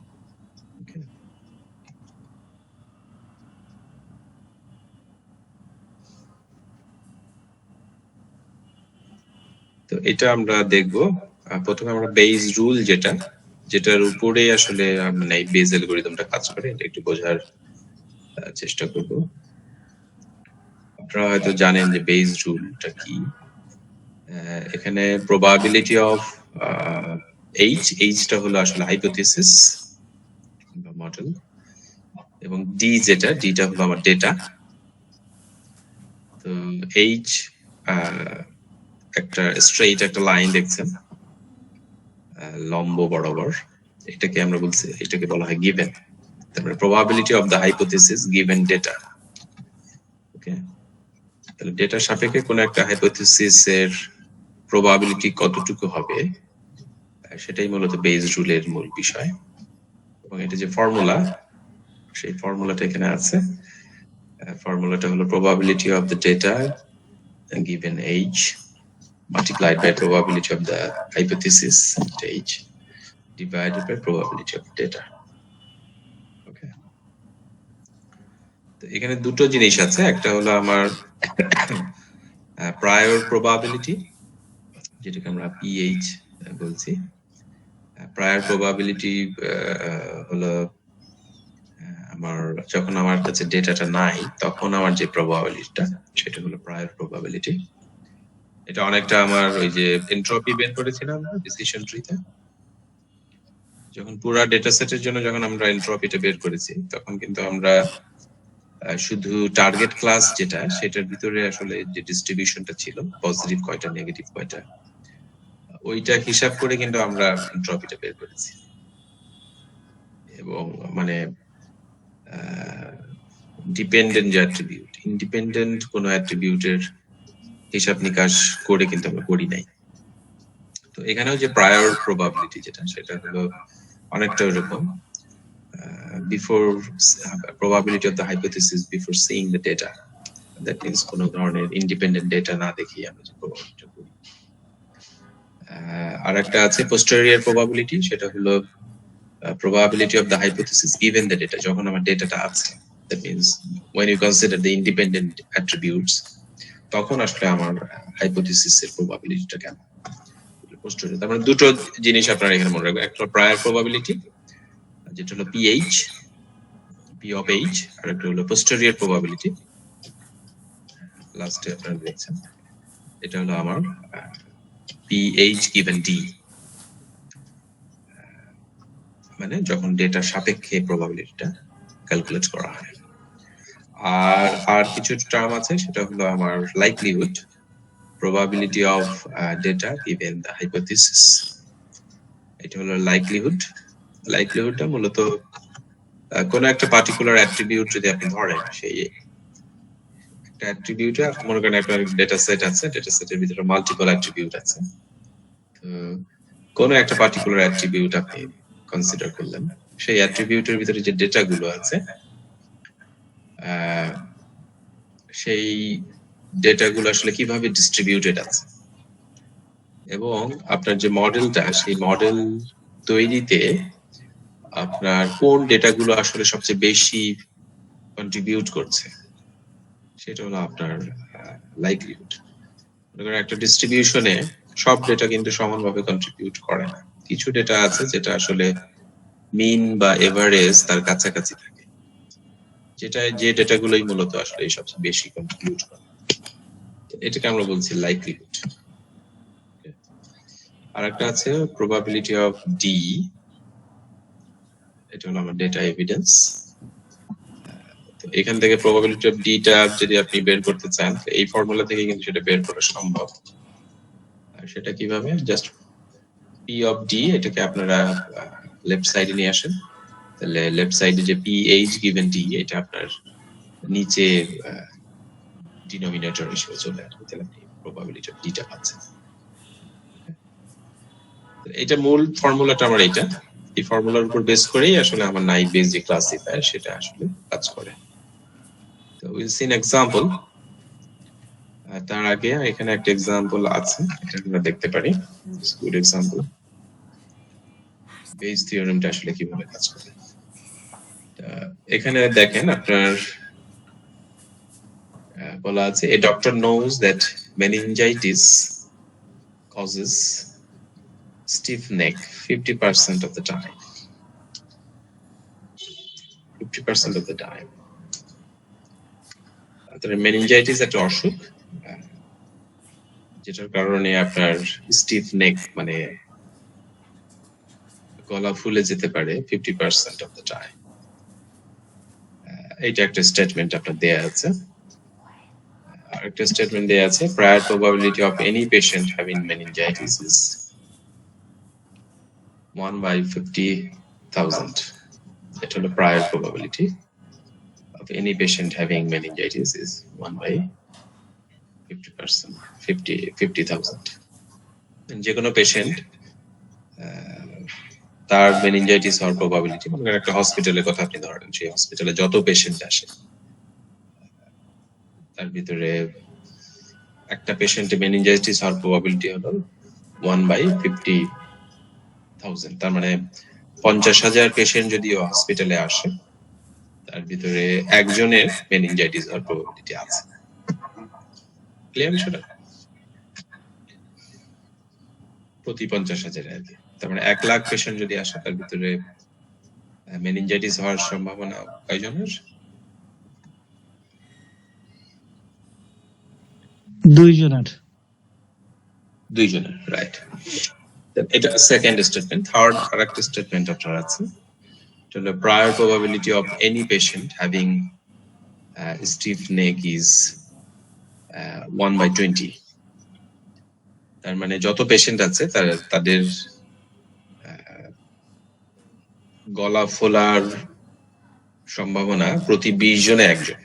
তো এটা আমরা দেখব। প্রথমে আমরা বেস রুল যেটার উপরে আসলে নাইভ বেস অ্যালগরিদমটা কাজ করে, এটা একটু বোঝার চেষ্টা করব। আপনারা হয়তো জানেন যে বেস রুলটা কি। এখানে প্রবাবিলিটি অফ এইচটা হলো আসলে হাইপোথিসিস বা মডেল, এবং ডিটা হলো আমার ডেটা। তো এইচ একটা স্ট্রেইট একটা লাইন দেখছেন লম্ব বরাবর, এটাকে বলা হয় গিভেন। তারপরে probability of the hypothesis given data. Okay, তাহলে ডেটার সাপেক্ষে কোন একটা হাইপোথিসিস এর প্রবাবিলিটি কতটুকু হবে সেটাই মূলত বেজ রুলের মূল বিষয়। এবং এটা যে ফর্মুলা, সেই ফর্মুলাটা এখানে আছে। ফর্মুলাটা হলো probability of the data given age multiplied by probability of the hypothesis age divided by probability of data. ওকে, তো এখানে দুটো জিনিস আছে। একটা হলো আমার প্রায়র প্রবাবিলিটি, যেটাকে আমরা পিএইচ বলছি। প্রায়র প্রবাবিলিটি হলো আমার যখন আমার কাছে ডেটাটা নাই তখন আমার যে প্রবাবিলিটিটা, সেটা হলো প্রায়র প্রবাবিলিটি। এটা অনেকটা আমার ওই যে এনট্রপি বের করেছিলাম ডিসিশন ট্রিতে, যখন পুরো ডেটা সেটের জন্য যখন আমরা এনট্রপিটা বের করেছি তখন কিন্তু আমরা শুধু টার্গেট ক্লাস যেটা, সেটার ভিতরে আসলে যে ডিস্ট্রিবিউশনটা ছিল পজিটিভ কয়টা নেগেটিভ কয়টা, ওইটা হিসাব করে কিন্তু আমরা এনট্রপিটা বের করেছি। এবং মানে ডিপেন্ডেন্ট যে অ্যাট্রিবিউট, ইন্ডিপেন্ডেন্ট কোনো অ্যাট্রিবিউটের হিসাব নিকাশ করে কিন্তু আমরা করি নাই। তো এখানেও যে প্রায়র প্রবাবিলিটি যেটা, সেটা হলো অনেকটা ওরকম, before probability of the hypothesis before seeing the data, that means কোনো ধরনের ইন্ডিপেন্ডেন্ট ডেটা না দেখিয়ে আমরা যে প্রবাবিলিটি করি। আর একটা আছে পোস্টেরিয়র প্রবাবিলিটি, সেটা হলো probability of the hypothesis given the data, যখন আমার ডেটাটা আছে, that means when you consider the independent attributes, তখন আসলে আমার হাইপোথিসিস এর প্রবাবিলিটিটা কেমন। তার মানে দুটো জিনিস আপনারা এখানে মনে রাখবেন, একটা প্রায়র প্রবাবিলিটি যেটা হলো পিএইচ, পি অফ এইচ, আর একটা হলো পোস্টেরিয়র প্রবাবিলিটি, লাস্টে আপনারা দেখছেন এটা হলো আমার পিএইচ গিভেন ডি, মানে যখন ডেটার সাপেক্ষে প্রবাবিলিটিটা ক্যালকুলেট করা হয়। আর কিছু টার্ম আছে, সেটা হলো আমার likelihood, probability of data given the hypothesis, এটা হলো লাইকলিহুড। লাইকলিহুডটা মূলত কোন একটা পার্টিকুলার অ্যাট্রিবিউট যদি আপনি ধরেন, সেই একটা অ্যাট্রিবিউটে মনে করেন একটা ডেটা সেট আছে, ডেটা সেটের ভিতরে মাল্টিপল অ্যাট্রিবিউট আছে। তো কোন একটা পার্টিকুলার অ্যাট্রিবিউট আপনি কনসিডার করলেন, সেই অ্যাট্রিবিউটের ভিতরে যে ডেটা গুলো আছে সেই ডেটা গুলো আসলে কিভাবে ডিস্ট্রিবিউটেড আছে, এবং আপনার যে মডেলটা, সেই মডেল তৈরিতে আপনার কোন ডেটা গুলো আসলে সবচেয়ে বেশি কন্ট্রিবিউট করছে, সেটা হলো আপনার লাইকলিহুড। একটা ডিস্ট্রিবিউশনে সব ডেটা কিন্তু সমানভাবে কন্ট্রিবিউট করে না, কিছু ডেটা আছে যেটা আসলে মিন বা এভারেজ তার কাছাকাছি থাকে, যে ডেটাগুলোই মূলত আসলে সবচেয়ে বেশি কন্ট্রিবিউট করে, এটাকে আমরা বলছি লাইকলিহুড। আর একটা আছে প্রবাবিলিটি অফ ডি, এটা হলো আমার ডেটা এভিডেন্স। তো এখান থেকে প্রবাবিলিটি অফ ডিটা যদি আপনি বের করতে চান, এই ফর্মুলা থেকে কিন্তু সেটা বের করা সম্ভব। আর সেটা কিভাবে, জাস্ট পি অফ ডি, এটাকে আপনারা লেফট সাইডে নিয়ে আসেন, তাহলে লেফট সাইডে যে পিএইচ গিভেন ডি, এটা আপনার নিচে ডিনোমিনেটর হিসেবে চলে আসবে, তাহলে আপনি প্রবাবিলিটি অফ ডিটা পাচ্ছেন। এটা মূল ফর্মুলাটা আমার এইটা, এই ফর্মুলার উপর বেস করেই আসলে আমার নাইক বেস যে ক্লাসিফায়ার, সেটা আসলে কাজ করে। তো উইল সি এন এক্সাম্পল। তার আগে এখানে একটা এক্সাম্পল আছে, এটা আমরা দেখতে পারি। গুড এক্সাম্পল, বেস থিওরেমটা আসলে কিভাবে কাজ করে। এখানে দেখেন আপনার বলা আছে, a doctor knows that meningitis causes stiff neck 50% of the time. 50% of the time. তাহলে meningitis একটা অসুখ, যেটার কারণে আপনার স্টিফ নেক মানে গলা ফুলে যেতে পারে 50% অফ দ্য টাইম। এইটা একটা স্টেটমেন্ট আপনার দেয়া আছে। আরেকটা স্টেটমেন্ট দেয়া আছে, prior probability of any patient having meningitis is 1/50,000. এটা হলো prior probability of any patient having meningitis is 1/50%, 50,000. যে কোনো পেশেন্ট তার মেনিনজাইটিস হওয়ার প্রবাবিলিটি, মনে করেন একটা হসপিটালের কথা আপনি ধরেন, সেই হসপিটালে যত পেশেন্ট আসে তার ভিতরে একটা পেশেন্টে মেনিনজাইটিস হওয়ার প্রবাবিলিটি হলো 1/50,000। তার মানে 50,000 পেশেন্ট যদি হসপিটালে আসে তার ভিতরে একজনের মেনিনজাইটিস হওয়ার প্রবাবিলিটি আছে। ক্লিয়ার বিষয়টা? প্রতি 50,000 আর কি। তার মানে 1 লাখ পেশেন্ট যদি আসে তার ভিতরে মেনিনজাইটিস হওয়ার সম্ভাবনা কয়জনের? 2 জনের। 2 জনের, রাইট। এটা সেকেন্ড স্টেটমেন্ট। থার্ড আরেকটা স্টেটমেন্ট আপনার আছে, এটা হলো prior probability of any patient having stiff neck is 1/20। তার মানে যত পেশেন্ট আছে তাদের গলা ফোলার সম্ভাবনা প্রতি 20 জনে একজন।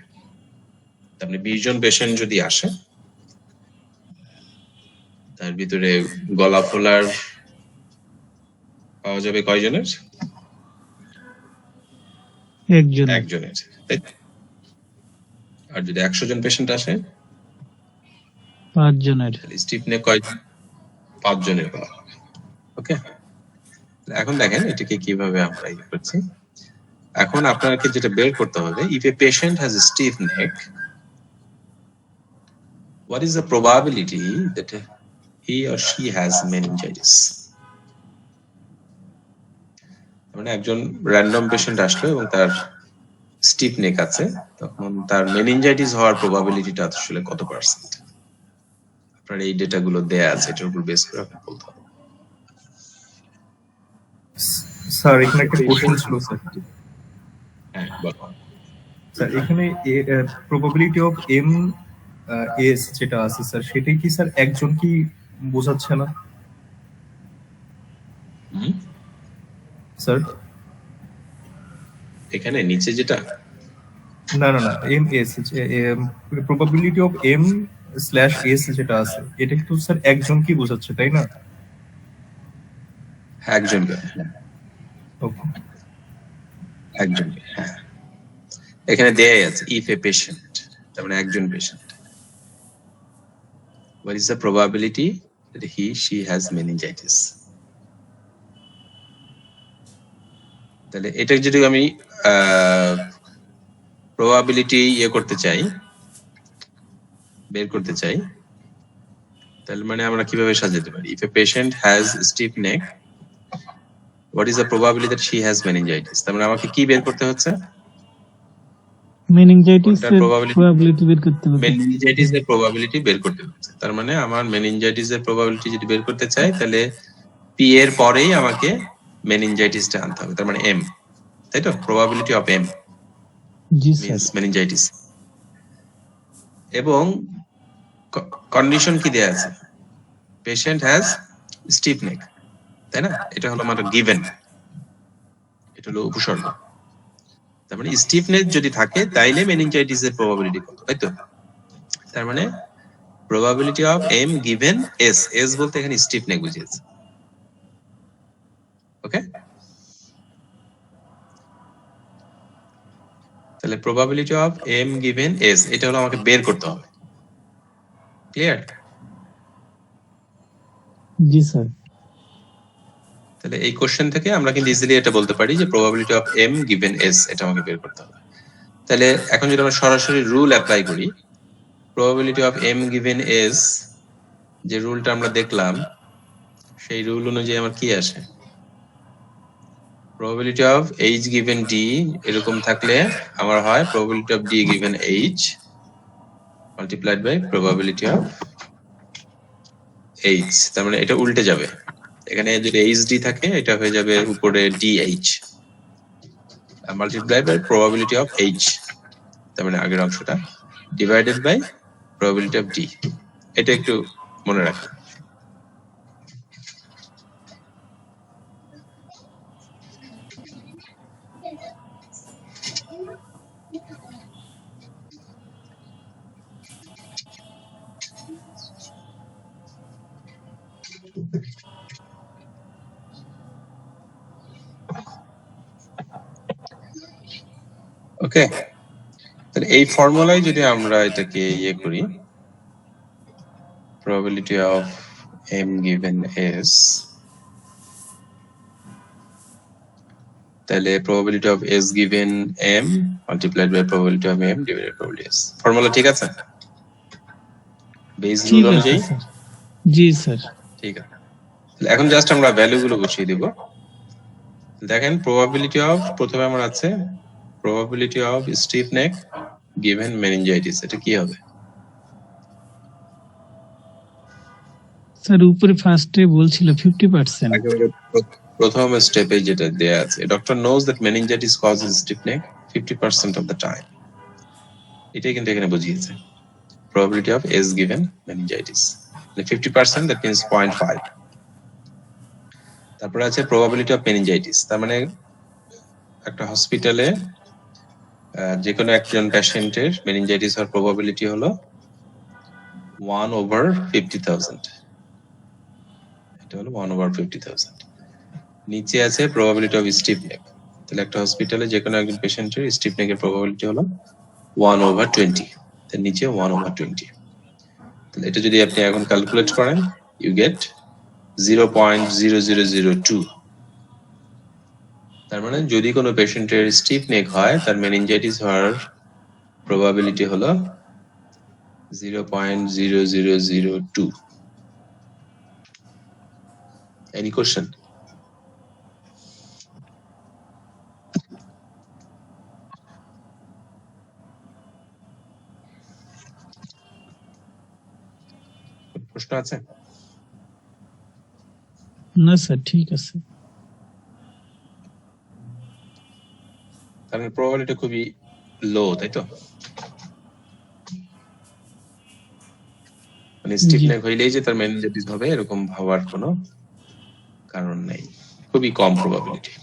তার মানে 20 জন পেশেন্ট যদি আসে তার ভিতরে গলা ফোলার পাওয়া যাবে কয়জনের? একজনের। আর যদি 100 জন পেশেন্ট আসে 5 জনের। স্টিফ নেক কয়জন? 5 জনের পাওয়া যাবে। ওকে, এখন দেখেন এটাকে কিভাবে আমরা ইয়ে করছি। এখন আপনাকে যেটা বের করতে হবে, if a patient has a stiff neck, what is the probability that he or she has meningitis? মানে একজন র্যান্ডম পেশেন্ট আসলো এবং তার স্টিফ নেক আছে, তখন তার মেনিনজাইটিস হওয়ার প্রবাবিলিটিটা আসলে কত পার্সেন্ট? আপনার এই ডেটাগুলো দেয়া আছে, এটার উপর বেস করে আপনি বলতে হবে। স্যার এখানে একটা কোশ্চেন ছিল স্যার। হ্যাঁ, বলো। স্যার এখানে প্রবাবিলিটি অফ এম এস যেটা আছে স্যার, সেটাই কি স্যার একজন কি বোঝাচ্ছে না স্যার? এখানে নিচে যেটা, না না না, M S probability of M slash S যেটা আছে, এটা কিন্তু স্যার একজন কি বোঝাচ্ছে, তাই না? একজনকে। ওকে, একজনকে, হ্যাঁ। এখানে দেয়াই আছে ইফ এ পেশেন্ট, তার মানে একজন patient, what is the probability that he she has meningitis? তাহলে এটা যদি আমি প্রবাবিলিটি ইয়ে করতে চাই, বের করতে চাই, তাহলে মানে আমরা কিভাবে সাজাতে পারি? if a patient has stiff neck, what is the probability that she has meningitis? তার মানে আমাকে কি বের করতে হচ্ছে? মেনিনজাইটিস কোনটার এর probability? প্রবাবিলিটি বের করতে হবে। মেনিনজাইটিস এর প্রবাবিলিটি বের করতে হচ্ছে। তার মানে আমার মেনিনজাইটিস এর প্রবাবিলিটি যদি বের করতে চাই, তাহলে পি এর পরেই আমাকে মেনিনজাইটিসটা আনতে হবে, তার মানে এম, তাই তো? প্রবাবিলিটি অফ এম জি স্যার। Means meningitis. এবং কন্ডিশন কি দেয়া আছে? পেশেন্ট হ্যাজ স্টিফ নেক, তাই না? এটা হলো আমার গিভেন, এটা হলো উপসর্গ। তার মানে স্টিফনেস যদি থাকে তাইলে মেনিনজাইটিস এর প্রবাবিলিটি কত, তাই তো? তার মানে probability of M given S, S বলতে এখানে স্টিফ নেক বুঝিয়েছে। ওকে, তাহলে probability of M given S, এটা হলো আমাকে বের করতে হবে। ক্লিয়ার? জি স্যার। তাহলে এই কোশ্চেন থেকে আমরা কিন্তু ইজিলি এটা বলতে পারি যে probability of M given S, এটা আমাকে বের করতে হবে। তাহলে এখন যদি আমরা সরাসরি রুল অ্যাপ্লাই করি, probability of M given S, যে রুলটা আমরা দেখলাম সেই রুল অনুযায়ী আমার কি আসে? Probability of H given D এরকম থাকলে আমার হয় probability of D given H multiplied by probability of H, তার মানে এটা উল্টে যাবে। এখানে যদি এইচ ডি থাকে এটা হয়ে যাবে উপরে DH multiply by probability of H, তার মানে আগের অংশটা divided by probability of D. এটা একটু মনে রাখেন। ওকে, তাহলে এই ফর্মুলায় যদি আমরা এটাকে ইয়ে করি, probability of m given s, তাহলে probability of s given m multiplied by probability of m divided by probability s, formula ঠিক আছে? বেস রুল ঠিক আছে অনুযায়ী স্যার। জি স্যার। ঠিক আছে। তাহলে এখন জাস্ট আমরা ভ্যালু গুলো বসিয়ে দিব। দেখেন probability of, প্রথমে আমার আছে probability of stiff neck given meningitis, এটা কি হবে? স্যার উপরে ফার্স্টে বলছিল 50%। প্রথম স্টেপে যেটা দেয়া আছে, doctor knows that meningitis causes stiff neck 50% of the time, এটাই কিন্তু এখানে বুঝিয়েছে probability of S given meningitis, মানে 50%, that means 0.5। তারপরে আছে probability of meningitis, তার মানে একটা হসপিটালে যে কোনো একজন পেশেন্টের meningitis হওয়ার probability হলো 1/50,000, এটা হলো 1/50,000। নিচে আছে probability of stiff neck, তাহলে একটা হসপিটালে যে কোনো একজন পেশেন্টের স্টিফ নেকের probability হলো 1/20, তার নিচে 1/20। তাহলে এটা যদি আপনি এখন ক্যালকুলেট করেন, you get 0.0002। তার মানে যদি কোনো পেশেন্টের স্টিফ নেক হয় তার মেনিনজাইটিস হওয়ার প্রবাবিলিটি হলো 0.0002। Any question? প্রশ্ন আছে? না স্যার ঠিক আছে। তার মানে প্রবাবিলিটি খুবই লো, তাই তো? মানে স্টিফ জি নেক হইলেই যে তার মেনিনজাইটিস হবে এরকম ভাবার কোনো কারণ নেই, খুবই কম প্রবাবিলিটি।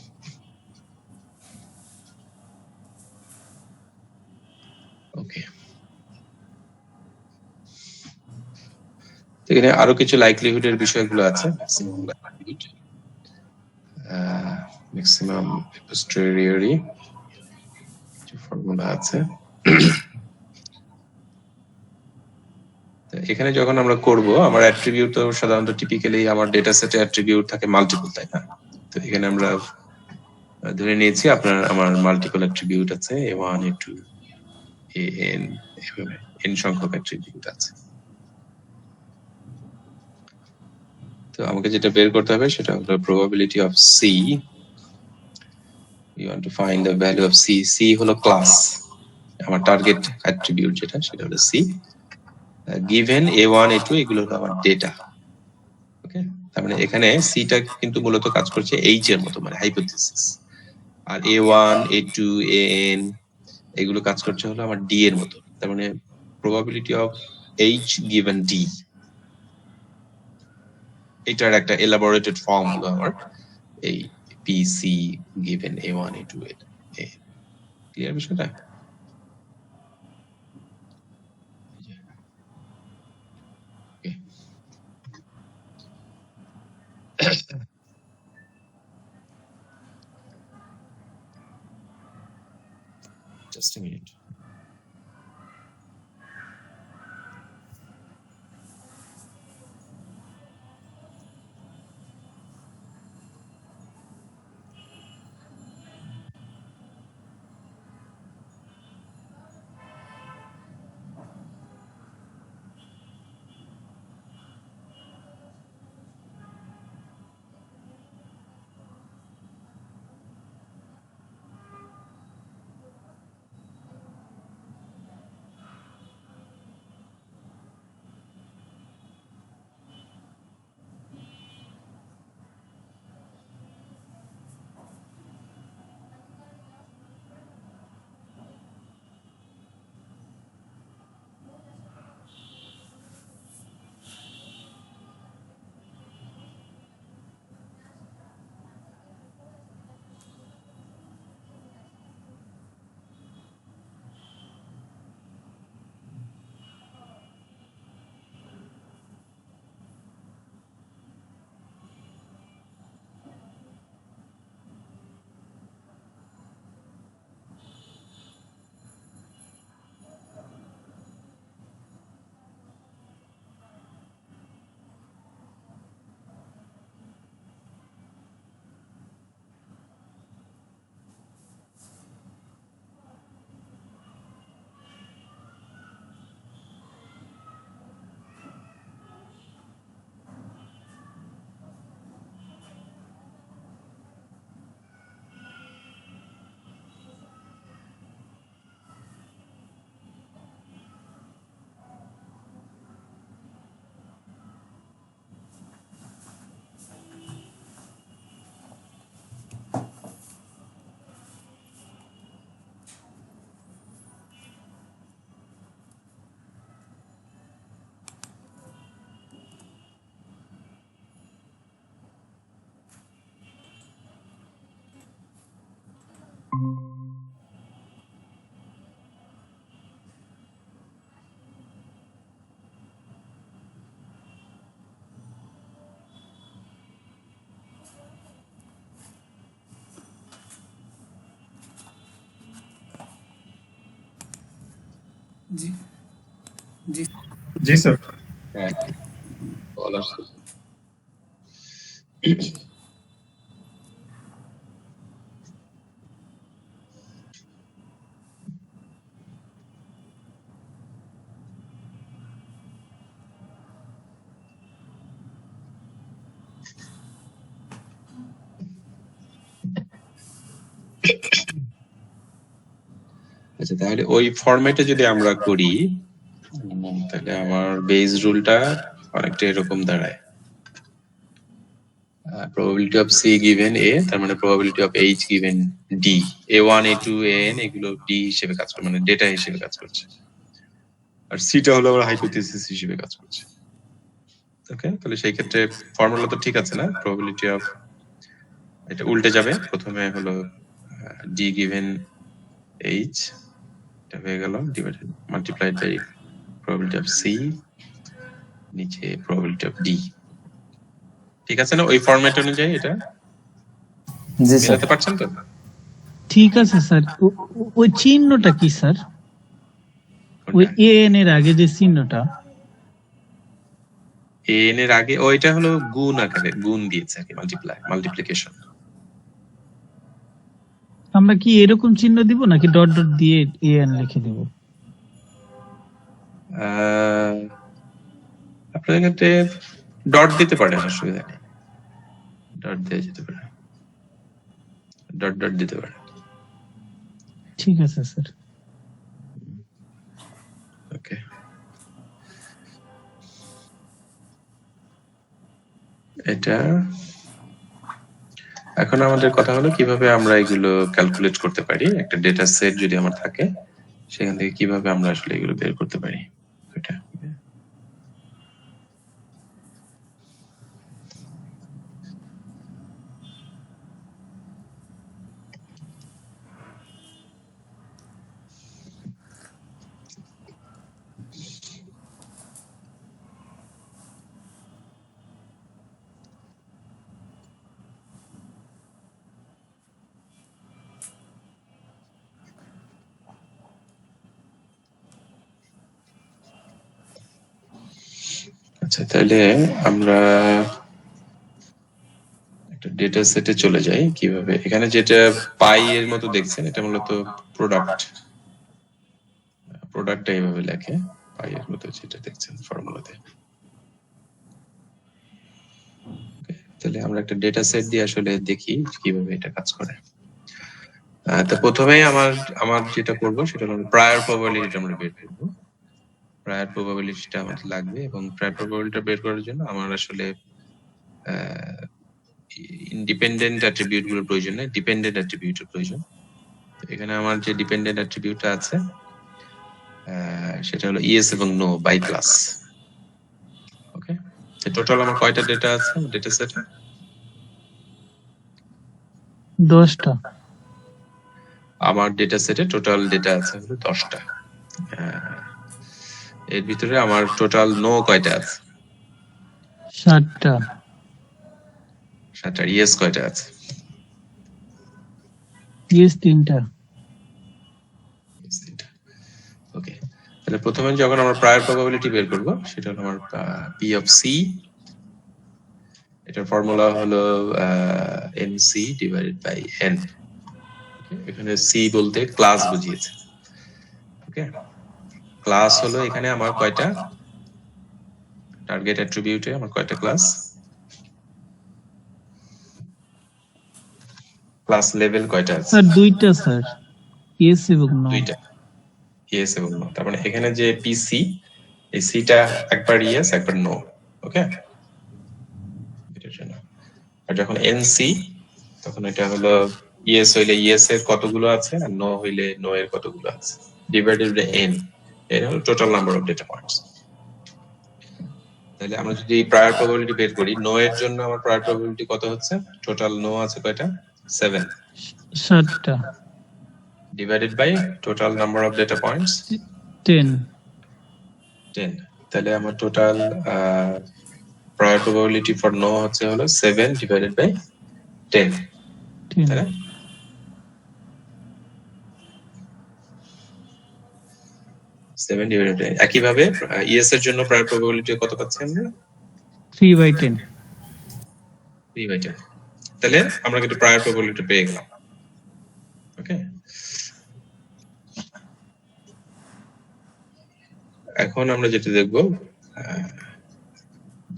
ওকে, এখানে আরো কিছু লাইকলিহুডের বিষয়গুলো আছে। ম্যাক্সিমাম পোস্টেরিয়রি কিছু ফর্মুলা আছে। এখানে যখন আমরা করব, আমার অ্যাট্রিবিউট তো সাধারণত টিপিক্যালি আমার ডেটা সেটে অ্যাট্রিবিউট থাকে মাল্টিপল, তাই না? তো এখানে আমরা ধরে নিয়েছি আমার মাল্টিপল অ্যাট্রিবিউট আছে, a1 a2 an, এভাবে n সংখ্যক অ্যাট্রিবিউট আছে। তো আমাকে যেটা বের করতে হবে সেটা হলো probability of c, we want to find the value of c। c হলো ক্লাস, আমার টার্গেট অ্যাট্রিবিউট যেটা সেটা হলো c, given a1 a2 এগুলো হলো আমার ডেটা। ওকে, তার মানে এখানে সিটা কিন্তু মূলত কাজ করছে এইচ এর মতো, মানে hypothesis, R a1 a2 an এগুলো কাজ করছে হলো আমার ডি এর মতো। তার মানে probability of H given D, এটার একটা এলাবোরেটেড ফর্ম হলো আমার এই PC given a1 a2 an। Clear বিষয়টা? Just a minute. জি জি জি স্যার। হ্যাঁ, বল আসছে। আচ্ছা, তাহলে ওই ফরম্যাটে যদি আমরা করি, তাহলে আমার বেস রুলটা অনেকটা এরকম দাঁড়ায়। probability of C given A, তার মানে probability of H given D, A1 A2 AN এগুলো D হিসেবে কাজ করে, মানে ডেটা হিসেবে কাজ করছে, আর C টা হলো আমার হাইপোথিসিস হিসেবে কাজ করছে। ওকে, তাহলে সেই ক্ষেত্রে ফর্মুলা তো ঠিক আছে না? probability of, এটা উল্টে যাবে, প্রথমে হলো D given H, এটা হয়ে গেল divided multiplied by probability of C, নিচে probability of D। ঠিক আছে না ওই ফরম্যাট অনুযায়ী? এটা জি স্যার। মেলাতে পারছেন তো? ঠিক আছে স্যার। ওই চিহ্নটা কি স্যার? ওই এন এর আগে যে চিহ্নটা, এন এর আগে ওইটা হলো গুণ আকারে, গুণ দিয়েছে আর কি, মাল্টিপ্লিকেশন। আমরা কি এরকম চিহ্ন দিব নাকি ডট ডট দিয়ে এন লিখে দেব? আপনাদের ক্ষেত্রে ডট দিতে পারেন, অসুবিধা নেই, ডট দিয়ে যেতে পারে, ডট ডট দিতে পারে। ঠিক আছে স্যার। ওকে, এটা এখন আমাদের কথা হলো কিভাবে আমরা এগুলো ক্যালকুলেট করতে পারি। একটা ডেটা সেট যদি আমার থাকে, সেখান থেকে কিভাবে আমরা আসলে এগুলো বের করতে পারি। এটা আচ্ছা, তাহলে আমরা একটা ডেটা সেটে চলে যাই। কিভাবে, এখানে যেটা পাই এর মতো দেখছেন, এটা মূলত প্রোডাক্টটা এইভাবে লেখে, পাই এর মতো যেটা দেখছেন ফর্মুলাতে। তাহলে আমরা একটা ডেটা সেট দিয়ে আসলে দেখি কিভাবে এটা কাজ করে। তো প্রথমেই আমার যেটা করব সেটা হলো প্রায়র প্রবাবিলিটি আমরা বের করব। প্রায়র প্রবাবিলিটিটা আমাদের লাগবে, এবং প্রায়র প্রবাবিলিটিটা বের করার জন্য আমার আসলে ইন্ডিপেন্ডেন্ট অ্যাট্রিবিউট গুলো প্রয়োজন নেই, ডিপেন্ডেন্ট অ্যাট্রিবিউটের প্রয়োজন। এখানে আমার যে ডিপেন্ডেন্ট অ্যাট্রিবিউটটা আছে সেটা হলো ইয়েস এবং no by class. Okay, total আমার কয়টা ডেটা আছে ডেটা সেটে? 10টা। আমার ডেটা সেটে টোটাল ডেটা আছে হলো 10টা। এর ভিতরে আমার টোটাল নো কয়টা আছে? 7টা। 7টা। ইয়েস কয়টা আছে? ইয়েস 3টা। ওকে, তাহলে প্রথমে যখন আমরা প্রায়র প্রবাবিলিটি বের করব, সেটা হলো আমার পি অফ সি, এটার ফর্মুলা হলো এনসি ডিভাইডেড বাই এন। এখানে সি বলতে ক্লাস বুঝিয়েছে। ওকে, ক্লাস হলো এখানে আমার কয়টা টার্গেট অ্যাট্রিবিউটে আমার কয়টা ক্লাস? ক্লাস লেভেল কয়টা আছে? স্যার 2টা স্যার, ইয়েস এবং নো। 2টা, ইয়েস এবং নো। তার মানে এখানে যে পিসি, এই সিটা একবার ইয়েস একবার নো। ওকে, এটার জন্য। আর যখন এনসি, তখন এটা হলো ইয়েস হইলে ইয়েস এর কতগুলো আছে, আর নো হইলে নো এর কতগুলো আছে, ডিভাইডেড বাই এন। এর হলো total number of data points. তাহলে আমরা যদি প্রায়র প্রবাবিলিটি বের করি, নো এর জন্য আমার প্রায়র প্রবাবিলিটি কত হচ্ছে? টোটাল নো আছে কয়টা? 7। 7টা। Divided by total number of data points 10। 10। তাহলে আমার total prior probability for no হচ্ছে হলো 7 ডিভাইডেড বাই 10। তাই না? 7 ডিভাইডেড বাই, একইভাবে ইএস এর জন্য প্রায় প্রবাবিলিটি কত পাচ্ছি আমরা? 3/10। 3/10। তাহলে আমরা কিন্তু প্রায় প্রবাবিলিটি পেয়ে গেলাম। ওকে, এখন আমরা যেটা দেখব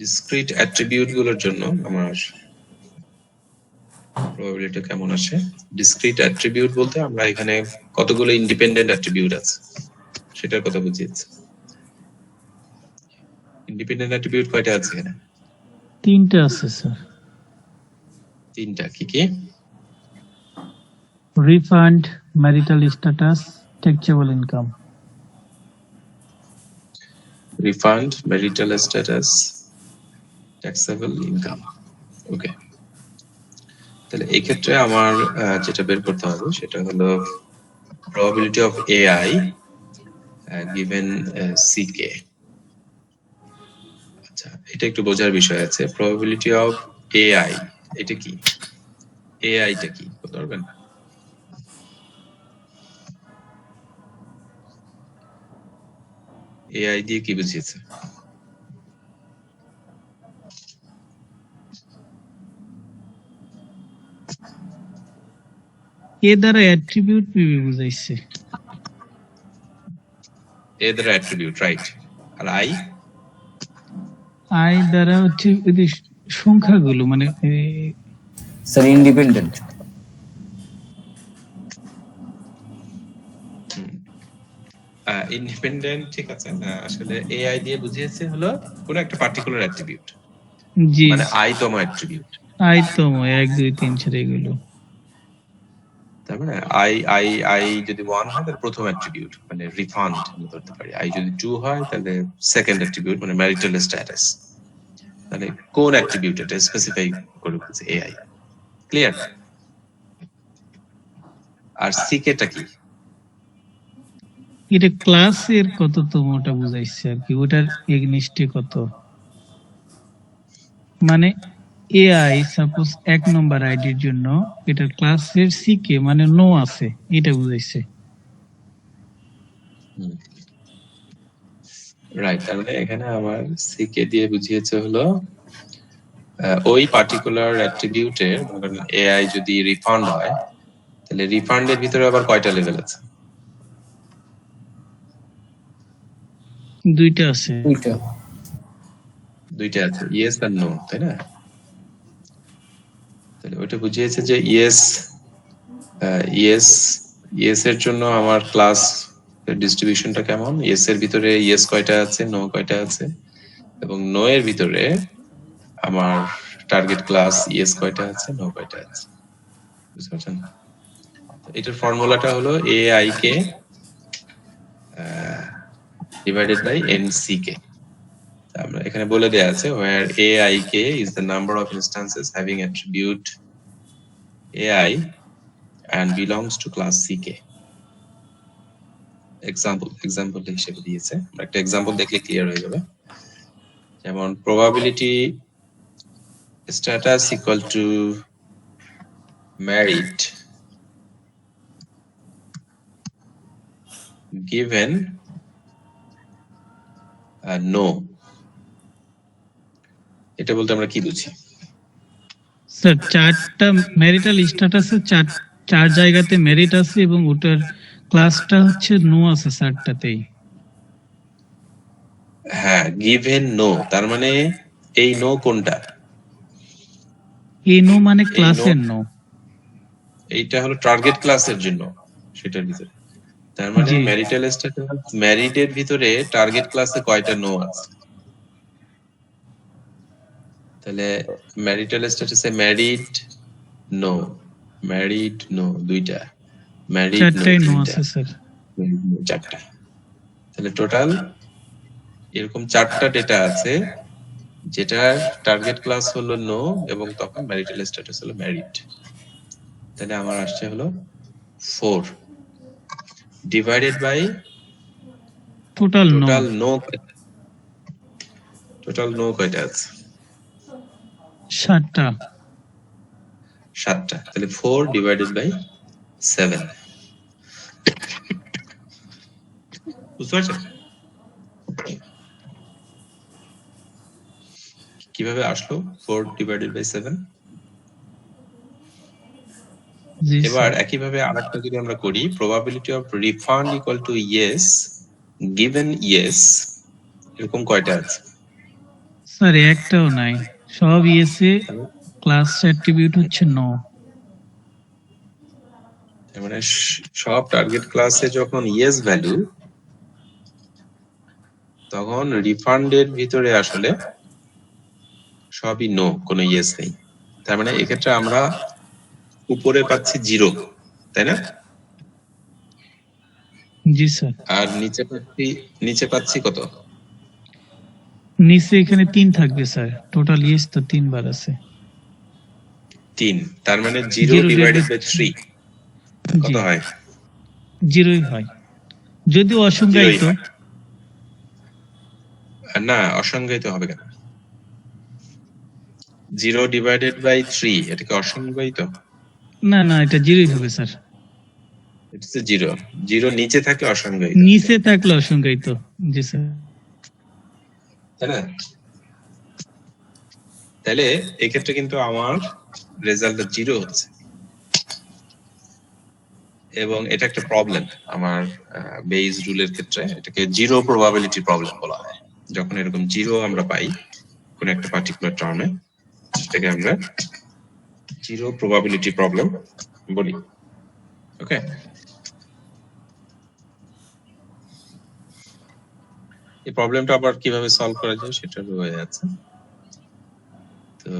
ডিসক্রিট অ্যাট্রিবিউট গুলোর জন্য আমার প্রবাবিলিটি কেমন আসে। ডিসক্রিট অ্যাট্রিবিউট বলতে আমরা এখানে কতগুলো ইন্ডিপেন্ডেন্ট অ্যাট্রিবিউট আছে সেটার কথা বুঝিয়েছি। ইন্ডিপেন্ডেন্ট অ্যাট্রিবিউট কয়টা আছে এখানে? 3টা আছে স্যার। 3টা, কি কি? Refund, marital status, taxable income. Refund, marital status, taxable income. Okay, তাহলে এই ক্ষেত্রে আমার যেটা বের করতে হবে সেটা হলো probability of AI given CK। আচ্ছা, এটা একটু বোঝার বিষয় আছে। probability of AI এটা কি? AI টা কি বলতে পারবেন? AI দিয়ে কি বুঝিয়েছে? এ দ্বারা অ্যাট্রিবিউট পিবি বুঝাইছে। A দ্বারা অ্যাট্রিবিউট, রাইট। আর আই দ্বারা হচ্ছে ওই যে সংখ্যাগুলো, মানে স্যার ইন্ডিপেন্ডেন্ট। ইন্ডিপেন্ডেন্ট, ঠিক আছে। আসলে AI দিয়ে বুঝিয়েছে হলো কোন একটা পার্টিকুলার অ্যাট্রিবিউট, জি মানে আইতম অ্যাট্রিবিউট। আই তো 1 2 3 4 এগুলো। তার মানে আই যদি 1 হয় তাহলে প্রথম অ্যাট্রিবিউট মানে রিফান্ড আমরা ধরতে পারি। আই যদি 2 হয় তাহলে সেকেন্ড অ্যাট্রিবিউট মানে ম্যারিটাল স্ট্যাটাস। তাহলে কোন অ্যাট্রিবিউট এটা স্পেসিফাই করে বলছে AI। ক্লিয়ার? আর সিকেটা কি? এটা ক্লাসের কততমটা বুঝাইছে আর কি, ওটার এগনিস্টে কত, মানে এআই সাপোজ 1 নম্বর আইডির জন্য এটা ক্লাসের সিকে মানে নো আছে, এটা বুঝাইছে। রাইট, তার মানে এখানে আমার সিকে দিয়ে বুঝিয়েছে হলো ওই পার্টিকুলার অ্যাট্রিবিউটের, ধরেন AI যদি রিফান্ড হয় তাহলে রিফান্ডের ভিতরে আবার কয়টা লেভেল আছে? 2টা আছে। দুইটা আছে, ইয়েস আর নো, তাই না? তাহলে ওটা বুঝিয়েছে যে ইয়েস ইয়েস এর জন্য আমার ক্লাস ডিস্ট্রিবিউশনটা কেমন, ইয়েস এর ভিতরে ইয়েস কয়টা আছে, নো কয়টা আছে, এবং নো এর ভিতরে আমার টার্গেট ক্লাস ইয়েস কয়টা আছে, নো কয়টা আছে। বুঝতে পারছেন? এটার ফর্মুলাটা হলো AI K divided by NCK। আমরা এখানে বলে দেয়া আছে where AIK is the number of instances having attribute AI and belongs to class CK। Example হিসেবে দিয়েছে, একটা এক্সাম্পল দেখলে ক্লিয়ার হয়ে যাবে। যেমন probability status equal to married given no, এটা বলতে আমরা কি বুঝি? স্যার 4টা ম্যারিটাল স্ট্যাটাসে 4 জায়গাতে মেরিট আছে এবং ওটার ক্লাসটা হচ্ছে নো আছে 4টাতেই। হ্যাঁ, given no, তার মানে এই নো কোনটা? এই নো মানে ক্লাসের নো। এইটা হলো টার্গেট ক্লাসের জন্য, সেটার ভিতরে। তার মানে জি। ম্যারিটাল স্ট্যাটাস ম্যারিডের ভিতরে টার্গেট ক্লাসে কয়টা নো আছে? তাহলে ম্যারিটাল স্ট্যাটাসে ম্যারিড নো দুইটা, ম্যারিড নো 4টাই নো তিনটা, আছে স্যার। 4টা। তাহলে টোটাল এরকম 4টা ডেটা আছে যেটার টার্গেট ক্লাস হলো নো এবং তখন ম্যারিটাল স্ট্যাটাস হলো ম্যারিড। তাহলে আমার আসছে হলো 4 divided by total no. Total no কয়টা আছে? 7টা। 7টা। তাহলে 4 ডিভাইডেড বাই 7। বুঝতে পারছেন? কিভাবে আসলো 4 ডিভাইডেড বাই 7? জি এবার স্যার। একইভাবে আরেকটা যদি আমরা করি, probability of refund equal to yes given yes, এরকম কয়টা আছে? স্যার একটাও নাই, সব ইয়েসে, ক্লাস অ্যাট্রিবিউট হচ্ছে নো। তার মানে সব টার্গেট ক্লাসে যখন ইয়েস ভ্যালু, তখন রিফান্ডের ভিতরে আসলে সবই নো, কোনো ইয়েস নেই। তার মানে এক্ষেত্রে আমরা উপরে পাচ্ছি 0, তাই না? জি স্যার। আর নিচে পাচ্ছি কত? নিচে এখানে 3 থাকবে স্যার, টোটাল ইয়েস তো 3 বার আছে। 3। তার মানে 0 0 ডিভাইডেড বাই 3 কত জি হয়? 0ই হয়, যদিও 0ই অসংজ্ঞায়িত। হয়। না, অসংজ্ঞায়িত হবে কেন? 0 ডিভাইডেড বাই 3 এটা কি অসংজ্ঞায়িত? না না, এটা 0ই হবে স্যার। এটা তো 0 নিচে থাকে অসংজ্ঞায়িত, নিচে থাকলে অসংজ্ঞায়িত। জি স্যার। তাই না? তাহলে এক্ষেত্রে কিন্তু আমার রেজাল্টটা 0 হচ্ছে, এবং এটা একটা প্রবলেম আমার বেইজ রুলের ক্ষেত্রে। এটাকে 0 প্রবাবিলিটি প্রবলেম বলা হয়। যখন এরকম 0 আমরা পাই কোন একটা পার্টিকুলার টার্মে, সেটাকে আমরা 0 প্রবাবিলিটি প্রবলেম বলি। ওকে, এই প্রবলেমটা আবার কিভাবে সলভ করা যায় সেটা হয়ে যাচ্ছে। তো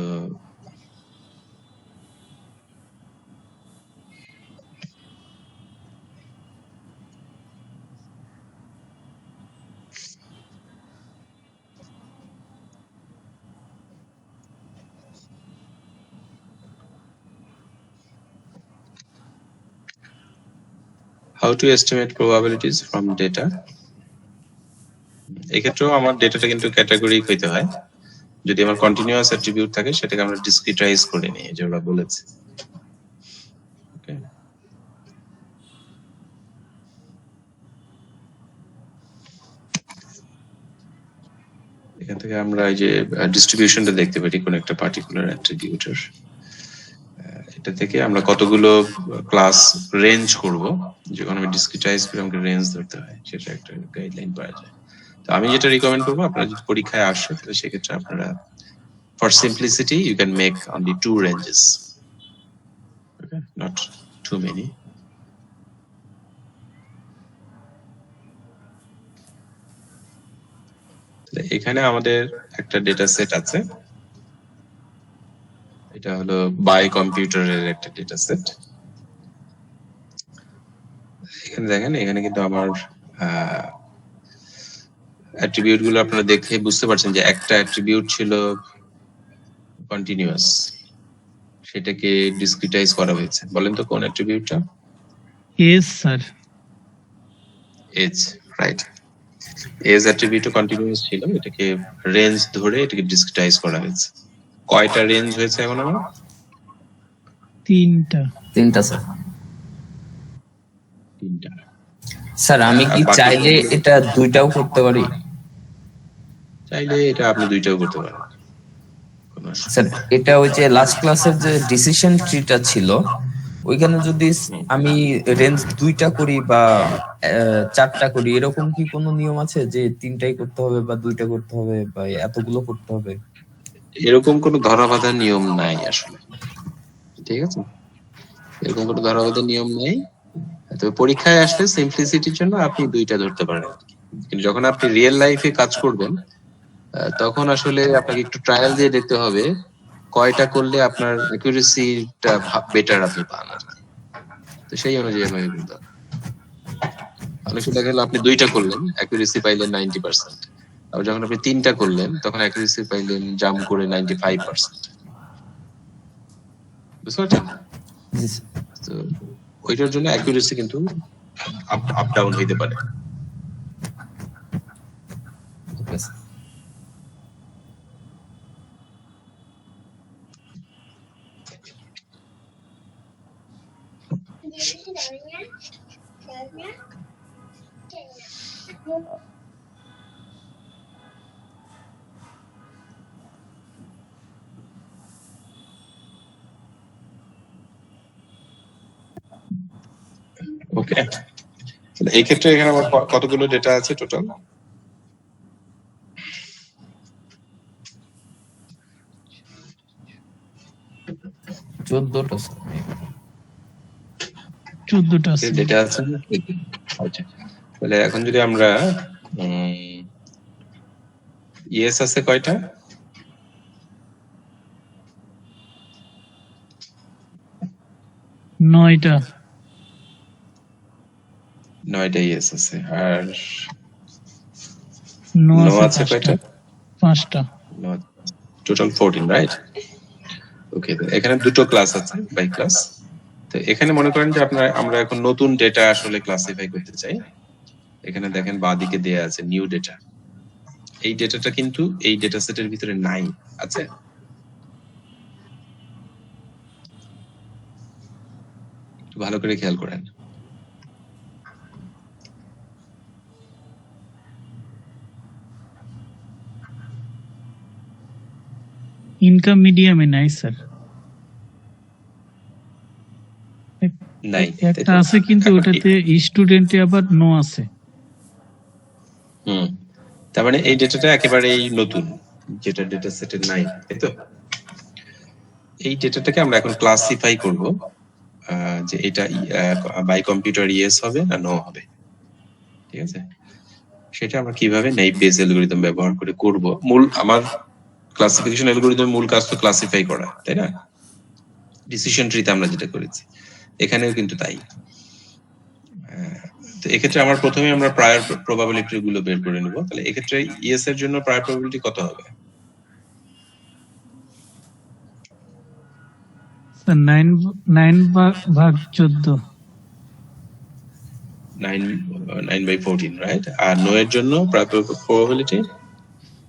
how to estimate probabilities from data, এক্ষেত্রেও আমার ডেটাটা কিন্তু ক্যাটাগরি হইতে হয়। যদি আমার কন্টিনিউয়াস অ্যাট্রিবিউট থাকে সেটাকে আমরা ডিসক্রিটাইজ করে নিই, যেটা বলেছে। ওকে, এখান থেকে আমরা এই যে ডিস্ট্রিবিউশনটা দেখতে পারি কোন একটা পার্টিকুলার অ্যাট্রিবিউটের। এটা থেকে আমরা কতগুলো ক্লাস রেঞ্জ করব, যখন আমি ডিসক্রিটাইজ করে আমাকে রেঞ্জ ধরতে হয়, সেটা একটা গাইডলাইন পাওয়া যায়। তো আমি যেটা রিকমেন্ড করবো, আপনারা যদি পরীক্ষায় আসে তাহলে সেক্ষেত্রে আপনারা for simplicity you can make only 2 ranges, okay, not too many. এখানে আমাদের একটা ডেটা সেট আছে, এটা হলো বাই কম্পিউটারের একটা ডেটা সেট। এখানে দেখেন, এখানে কিন্তু আমার অ্যাট্রিবিউট গুলো আপনারা দেখে বুঝতে পারছেন যে একটা অ্যাট্রিবিউট ছিল কন্টিনিউয়াস, সেটাকে ডিসক্রিটাইজ করা হয়েছে। বলেন তো কোন অ্যাট্রিবিউটটা? Yes sir. Age, right. Age attribute continuous ছিল, এটাকে রেঞ্জ ধরে এটাকে ডিসক্রিটাইজ করা হয়েছে। কয়টা রেঞ্জ হয়েছে এখন আমার? 3টা। 3টা স্যার। 3টা। স্যার আমি কি চাইলে এটা 2টাও করতে পারি? চাইলে এটা আপনি 2টাও করতে পারেন। স্যার এটা ওই যে লাস্ট ক্লাসের যে ডিসিশন ট্রিটা ছিল, ওইখানে যদি আমি রেঞ্জ 2টা করি বা 4টা করি, এরকম কি কোনো নিয়ম আছে যে 3টাই করতে হবে বা 2টা করতে হবে বা এতগুলো করতে হবে? এরকম কোনো ধরাবাঁধা নিয়ম নাই আসলে, ঠিক আছে? এরকম কোনো ধরাবাঁধা নিয়ম নাই। তবে পরীক্ষায় আসলে সিম্পলিসিটির জন্য আপনি 2টা ধরতে পারেন, কিন্তু যখন আপনি রিয়েল লাইফে কাজ করবেন তখন আসলে আপনাকে একটু ট্রায়াল দিয়ে দেখতে হবে কয়টা করলে আপনার অ্যাকুরেসিটা বেটার আপনি পান। তো সেই অনুযায়ী আমাকে করতে হবে। অনেক সময় দেখা গেল আপনি 2টা করলেন, অ্যাকুরেসি পাইলেন 90%, আর যখন আপনি 3টা করলেন তখন অ্যাকুরেসি পাইলেন জাম্প করে 95%। বুঝতে পারছেন? তো ওইটার জন্য অ্যাকুরেসি কিন্তু আপ ডাউন হইতে পারে। ওকে স্যার। ওকে, এই ক্ষেত্রে এখানে আমার কতগুলো ডেটা আছে টোটাল? চোদ্দটা স্যার। 14টা আছে। ডেটা আছে। আচ্ছা, তাহলে এখন যদি আমরা ইয়েস আছে কয়টা? 9টা। 9টা ইয়েস আছে। আর নো নো আছে আছে কয়টা? 5টা। Total 14, right? ওকে, এখানে দুটো ক্লাস আছে, বাই ক্লাস। তো এখানে মনে করেন যে আমরা এখন নতুন ডেটা আসলে ক্লাসিফাই করতে চাই। এখানে দেখেন বাঁদিকে দেয়া আছে নিউ ডেটা। এই ডেটাটা কিন্তু এই ডেটা সেটের ভিতরে নাই, আছে? একটু ভালো করে খেয়াল করেন। ইনকাম মিডিয়ামে নাই স্যার। নাই, একটা আছে কিন্তু ওটাতে স্টুডেন্টে আবার নো আছে। তার মানে এই ডেটাটা একেবারেই নতুন, যেটা ডেটা সেটের নাই, তাই তো? এই ডেটাটাকে আমরা এখন ক্লাসিফাই করব যে এটা বাই কম্পিউটার ইয়েস হবে না নো হবে, ঠিক আছে? সেটা আমরা কিভাবে নেইভ বেস অ্যালগরিদম ব্যবহার করে করব। মূল আমার ক্লাসিফিকেশন অ্যালগরিদমের মূল কাজ তো ক্লাসিফাই করা, তাই না? ডিসিশন ট্রিতে আমরা যেটা করেছি এখানেও কিন্তু তাই। তো এক্ষেত্রে আমরা প্রথমে প্রায়র প্রবাবিলিটি গুলো বের করে নেব। তাহলে এক্ষেত্রে ইয়েস এর জন্য প্রায়র প্রবাবিলিটি কত হবে? 9 ভাগ 14। 9/14, রাইট? আর নো এর জন্য প্রায়র প্রবাবিলিটি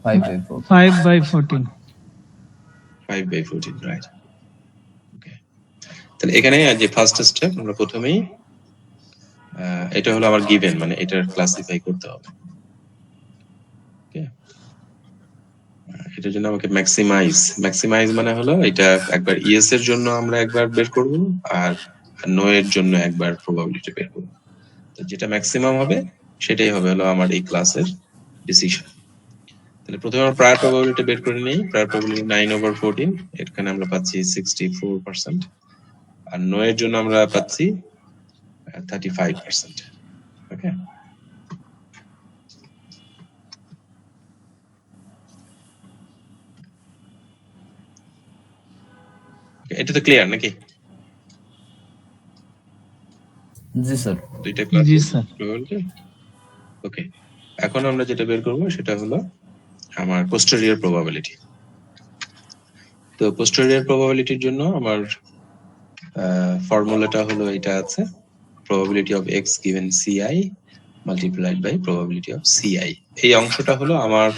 5/4। 5/14। 5/14, রাইট? ওকে, তাহলে এখানে যে ফার্স্ট স্টেপ আমরা প্রথমেই এটা হলো আমার গিভেন, মানে এটা ক্লাসিফাই করতে হবে। ওকে, এটার জন্য আমাকে ম্যাক্সিমাইজ মানে হলো এটা একবার ইয়েস এর জন্য আমরা একবার বের করব আর নো এর জন্য একবার প্রবাবিলিটি বের করব। তো যেটা ম্যাক্সিমাম হবে সেটাই হবে হলো আমার এই ক্লাসের ডিসিশন। তাহলে প্রথমে আমরা প্রায়র প্রবাবিলিটি বের করে নিই। প্রায়র প্রবাবিলিটি 9/14, এখানে আমরা পাচ্ছি 64%। আর নো এর জন্য আমরা পাচ্ছি 35%। ওকে, এটা তো ক্লিয়ার নাকি? জি স্যার। দুইটা ক্লাস। জি স্যার। ওকে, এখন আমরা যেটা বের করব সেটা হলো আমার পোস্টেরিয়র প্রবাবিলিটি। তো পোস্টেরিয়র প্রবাবিলিটির জন্য আমার ফর্মুলাটা হলো এটা আছে, probability of x given ci multiplied by probability of ci। এই অংশটা হলো আমার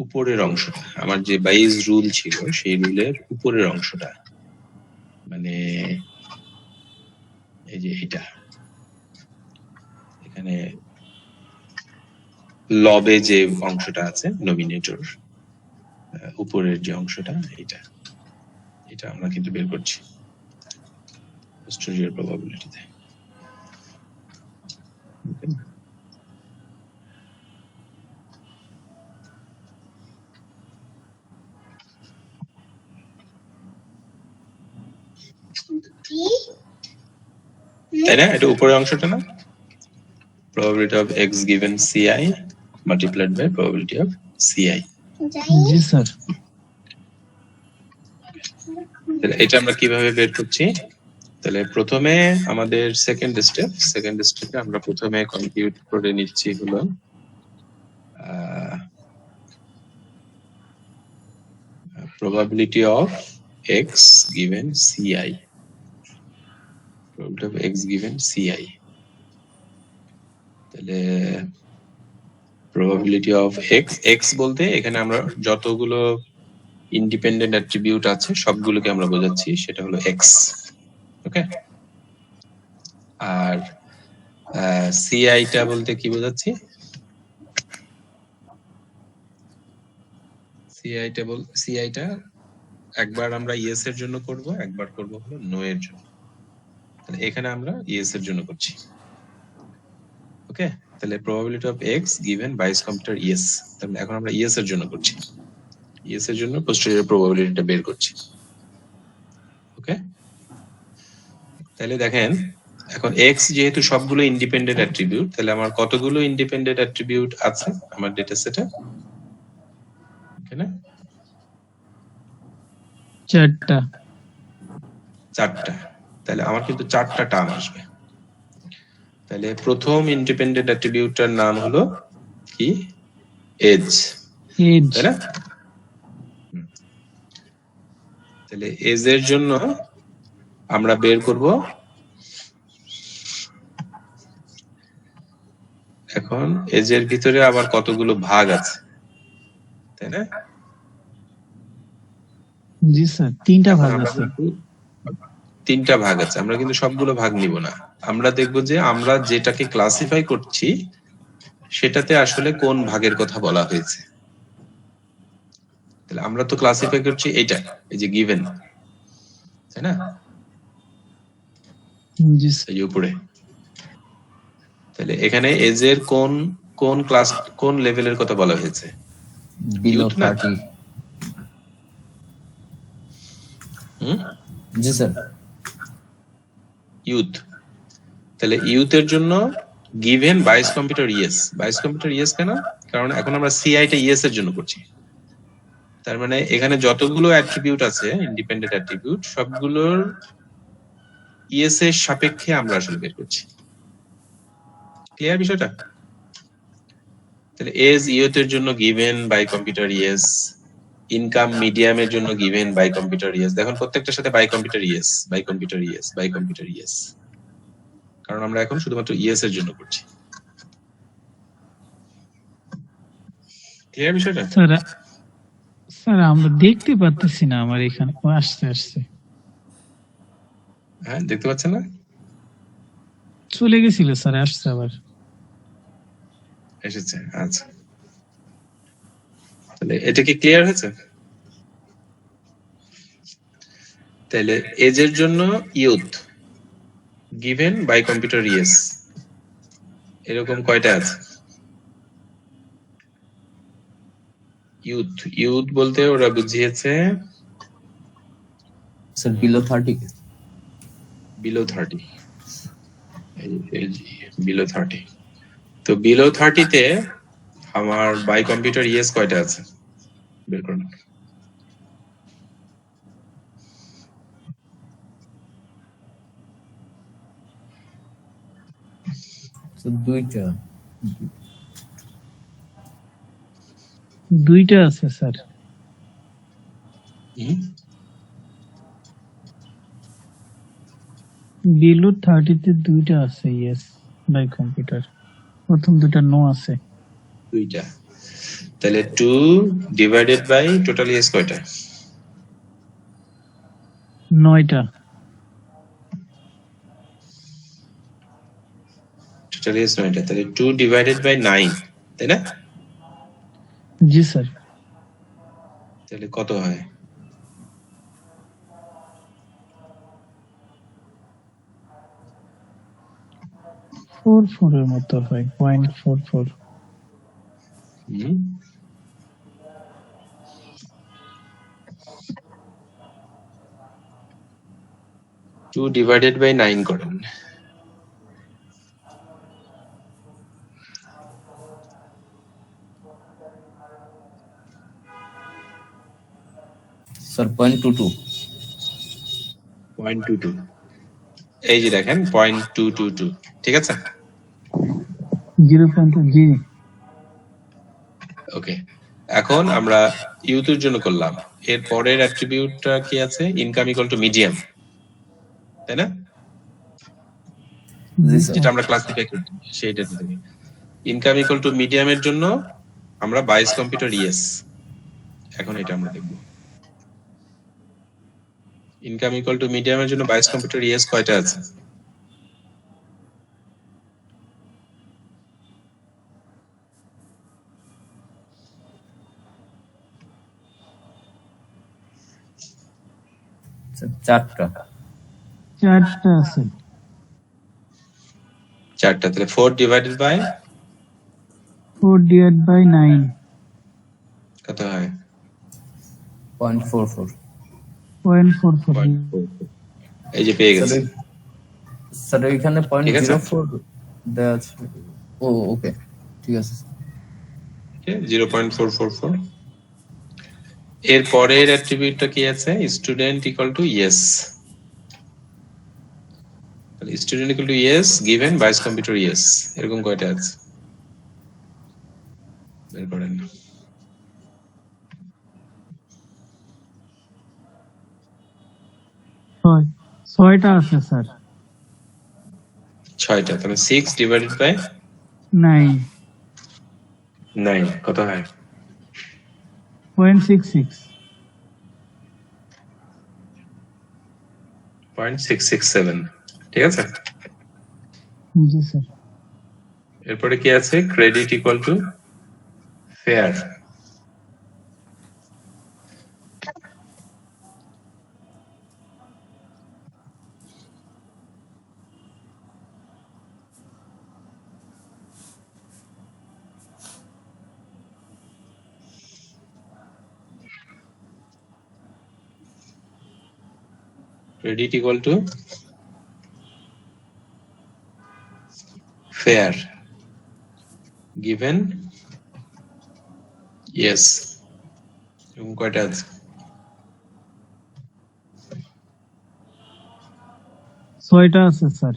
উপরের অংশটা, আমার যে বাইজ রুল ছিল সেই রুলের উপরের অংশটা, মানে এই যে এটা এখানে লবে যে অংশটা আছে নমিনেটর উপরের যে অংশটা, এটা আমরা কিন্তু বের করছি posterior probability তে। তাই না? এটা উপরের অংশটা না? probability of x given ci multiplied by probability of ci। G sir. তাহলে এটা আমরা কিভাবে বের করছি? তাহলে প্রথমে আমাদের সেকেন্ড স্টেপে আমরা প্রথমে কম্পিউট করে নিচ্ছি হলো probability of x given ci, probability of x given ci। তাহলে probability of x বলতে এখানে আমরা যতগুলো ইন্ডিপেন্ডেন্ট অ্যাট্রিবিউট আছে সবগুলোকে আমরা বোঝাচ্ছি, সেটা হলো x। ওকে, আর ci টা বলতে কি বোঝাচ্ছি? ci টা একবার আমরা ইয়েস এর জন্য করব, একবার করব হলো নো এর জন্য। তাহলে এখানে আমরা ইয়েস এর জন্য করছি। ওকে, তাহলে probability of X given buys computer yes, তাহলে এখন আমরা ইয়েস এর জন্য করছি, ইয়েস এর জন্য পোস্টেরিয়র প্রবাবিলিটিটা বের করছি। ওকে, তাহলে দেখেন এখন এক্স যেহেতু সবগুলো ইন্ডিপেন্ডেন্ট অ্যাট্রিবিউট, তাহলে আমার কতগুলো ইন্ডিপেন্ডেন্ট অ্যাট্রিবিউট আছে আমার ডেটা সেটে? এখানে 4টা। 4টা, তাহলে আমার কিন্তু 4টা টার্ম আসবে। তাহলে প্রথম ইন্ডিপেন্ডেন্ট অ্যাট্রিবিউটটার নাম হলো কি? Age, age. তাই না? তাহলে এজ এর জন্য আমরা বের করব, এখন এজ এর ভিতরে আবার কতগুলো ভাগ আছে, তাই না? জি স্যার, 3টা এখন ভাগ আমরা আছে। কিন্তু 3টা ভাগ আছে, আমরা কিন্তু সবগুলো ভাগ নিব না। আমরা দেখব যে আমরা যেটাকে ক্লাসিফাই করছি সেটাতে আসলে কোন ভাগের কথা বলা হয়েছে। তাহলে আমরা তো ক্লাসিফাই করছি এইটা, এই যে গিভেন, তাই না? জি স্যার। এই উপরে, তাহলে এখানে এজ এর কোন কোন ক্লাস কোন লেভেলের কথা বলা হয়েছে? বিলো Youth না? 30। হুম, জি স্যার। ইউথ। তাহলে ইউথের জন্য given buys computer yes. Buys computer yes কেন? কারণ এখন আমরা সিআইটা ইয়েস এর জন্য করছি। তার মানে এখানে যতগুলো অ্যাট্রিবিউট আছে ইন্ডিপেন্ডেন্ট অ্যাট্রিবিউট সবগুলোর ইয়েস এর সাপেক্ষে আমরা আসলে বের করছি। ক্লিয়ার বিষয়টা? তাহলে এজ ইউথের জন্য given by computer yes, income মিডিয়ামের জন্য গিভেন বাই কম্পিউটার ইয়েস। দেখুন প্রত্যেকটার সাথে by computer yes, by computer yes, by computer yes, কারণ আমরা এখন শুধুমাত্র ইয়েস এর জন্য করছি। ক্লিয়ার বিষয়টা? স্যার, স্যার আমরা দেখতে পাচ্ছি না, আমার এখানে আসছে আসছে হ্যাঁ, দেখতে পাচ্ছেন না? চলে গেছিল স্যার, আসছে আবার। এসেছে, আচ্ছা। তাহলে এটা কি ক্লিয়ার হয়েছে? তাহলে এজের জন্য youth given by computer yes, এরকম কয়টা আছে? ইউথ, ইউথ বলতে ওরা বুঝিয়েছে স্যার বিলো 30। Below 30, below 30। তো বিলো 30 তে আমার বাই কম্পিউটার ইয়েস কয়টা আছে বের করুন। স্যার 2টা। 2টা আছে স্যার। হুম, বিলো 30 তে 2টা আছে ইয়েস বাই কম্পিউটার, প্রথম 2টা নো আছে। 2টা। তাহলে 2 ডিভাইডেড বাই টোটাল ইয়েস কয়টা? 9টা। টোটাল ইয়েস 9টা, তাহলে 2 ডিভাইডেড বাই 9, তাই না? জি স্যার। তাহলে কত হয়? 44 এর মতো হয়, 0.44। হুম, টু ডিভাইডেড বাই 9 করেন। স্যার 0.22। 0.22, এই যে দেখেন 0.222, ঠিক আছে? 0.2 জি। ওকে, এখন আমরা ইউথের জন্য করলাম। এর পরের অ্যাট্রিবিউটটা কি আছে? ইনকাম ইকুয়াল টু মিডিয়াম, তাই না? জি স্যার। যেটা আমরা ক্লাসিফাই করছি সেইটা থেকে। ইনকাম ইকুয়াল টু মিডিয়ামের জন্য আমরা বাইস কম্পিউটার ইয়েস, এখন এটা আমরা দেখব। ইনকাম ইকুয়াল টু মিডিয়ামের জন্য বাইস কম্পিউটার ইয়েস কয়টা আছে? স্যার 4টা। 4টা আছে। 4টা, তাহলে 4 ডিভাইডেড বাই 4 divided by 9 কত হয়? 0.44 0.44 এই যে পেয়ে গেছে। স্যার ওইখানে ঠিক আছে। 0.04 দেওয়া আছে। ও ওকে, ঠিক আছে। 0.444। এর পরের অ্যাট্রিবিউটটা কি আছে? Student equal to yes. তাহলে student equal to yes given buys computer yes, এরকম কয়টা আছে বের করেন। ছয়টা আছে স্যার। 6টা, তাহলে 6 ডিভাইডেড বাই 9 9 কত হয়? 0.66 0.667। ঠিক আছে। জি স্যার। এরপরে কি আছে? Credit equal to fair. Credit equal to fair given yes, এরকম কয়টা আছে? 6টা আছে স্যার।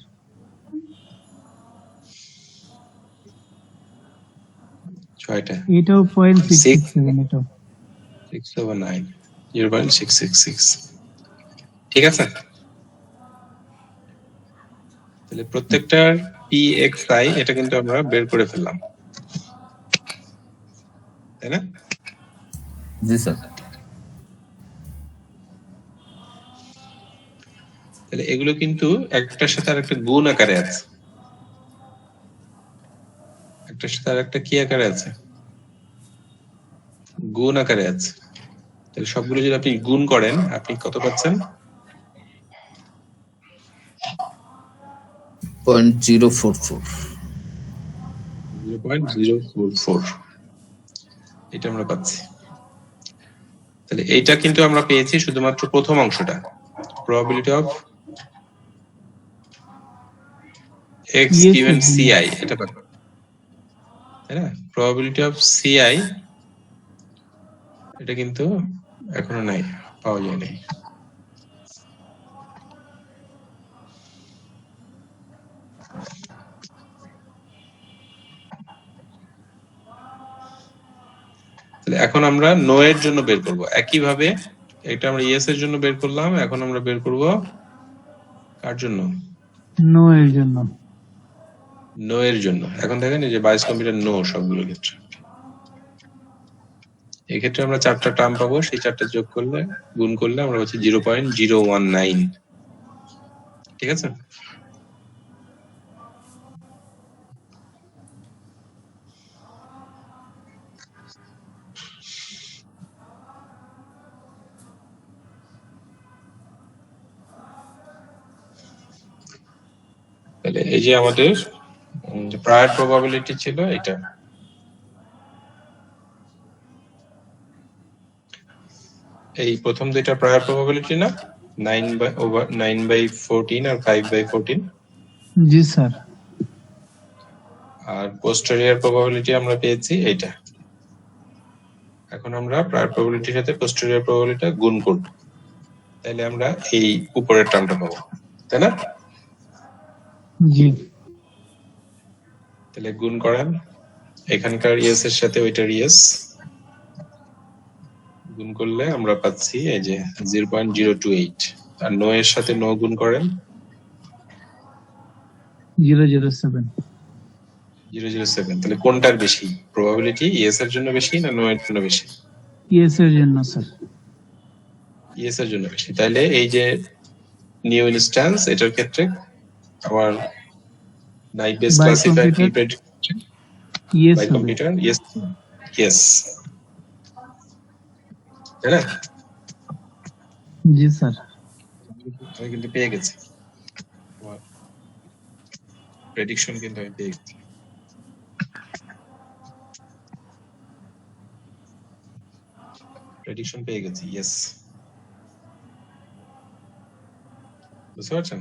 6টা, এটাও 0.667 এটাও 6 over 9 0.666। ঠিক আছে। তাহলে প্রত্যেকটার PXI এটা কিন্তু আমরা বের করে ফেললাম, তাই না? জি স্যার। তাহলে এগুলো কিন্তু একটার সাথে আরেকটা গুণ আকারে আছে, একটার সাথে আরেকটা কি আকারে আছে? গুণ আকারে আছে। তাহলে সবগুলো যদি আপনি গুণ করেন আপনি কত পাচ্ছেন? 0.044 0.044 এটা আমরা পাচ্ছি। তাহলে এইটা কিন্তু আমরা পেয়েছি শুধুমাত্র প্রথম অংশটা, probability of x Yes, given sir. CI, এটা পাচ্ছি, তাই না? probability of CI এটা কিন্তু এখনো নাই, পাওয়া যায় নাই। তাহলে এখন আমরা নো এর জন্য বের করব। একইভাবে এটা আমরা ইয়েস এর জন্য বের করলাম, এখন আমরা বের করব কার জন্য? নো এর জন্য। নো এর জন্য। এখন দেখেন এই যে বাইস কম্পিউটার নো সবগুলোর ক্ষেত্রে। এই ক্ষেত্রে আমরা 4টা টার্ম পাবো, সেই 4টা যোগ করলে গুণ করলে আমরা পাচ্ছি 0.019। ঠিক আছে। তাহলে এই যে আমাদের প্রায়র প্রবাবিলিটি ছিল এটা। এই প্রথম দুইটা প্রায়র প্রবাবিলিটি না, 9/14 আর 5/14। জি স্যার। আর পোস্টেরিয়র প্রবাবিলিটি আমরা পেয়েছি এইটা। এখন আমরা প্রায়র প্রবাবিলিটির সাথে পোস্টেরিয়র প্রবাবিলিটিটা গুণ করব, তাহলে আমরা এই উপরের টার্মটা পাবো, তাই না? জি। তাহলে গুণ করেন এখানকার ইয়েস এর সাথে ওইটার ইয়েস, গুণ করলে আমরা পাচ্ছি এই যে 0.028। আর নো এর সাথে নো গুণ করেন 007। 007। তাহলে কোনটার বেশি প্রবাবিলিটি? ইয়েস এর জন্য বেশি না নো এর জন্য বেশি? ইয়েস এর জন্য স্যার। ইয়েস এর জন্য বেশি। তাহলে এই যে নিউ ইনস্ট্যান্স এটার ক্ষেত্রে আমার নাইভ বেস By ক্লাসিফায়ার কি computer? প্রেডিক্ট ইয়েস বাই হবে। কম্পিউটার? ইয়েস, ইয়েস, তাই না? জি স্যার। আমি কিন্তু পেয়ে গেছি প্রেডিকশন কিন্তু আমি পেয়ে গেছি। প্রেডিকশন পেয়ে গেছি, ইয়েস। বুঝতে পারছেন?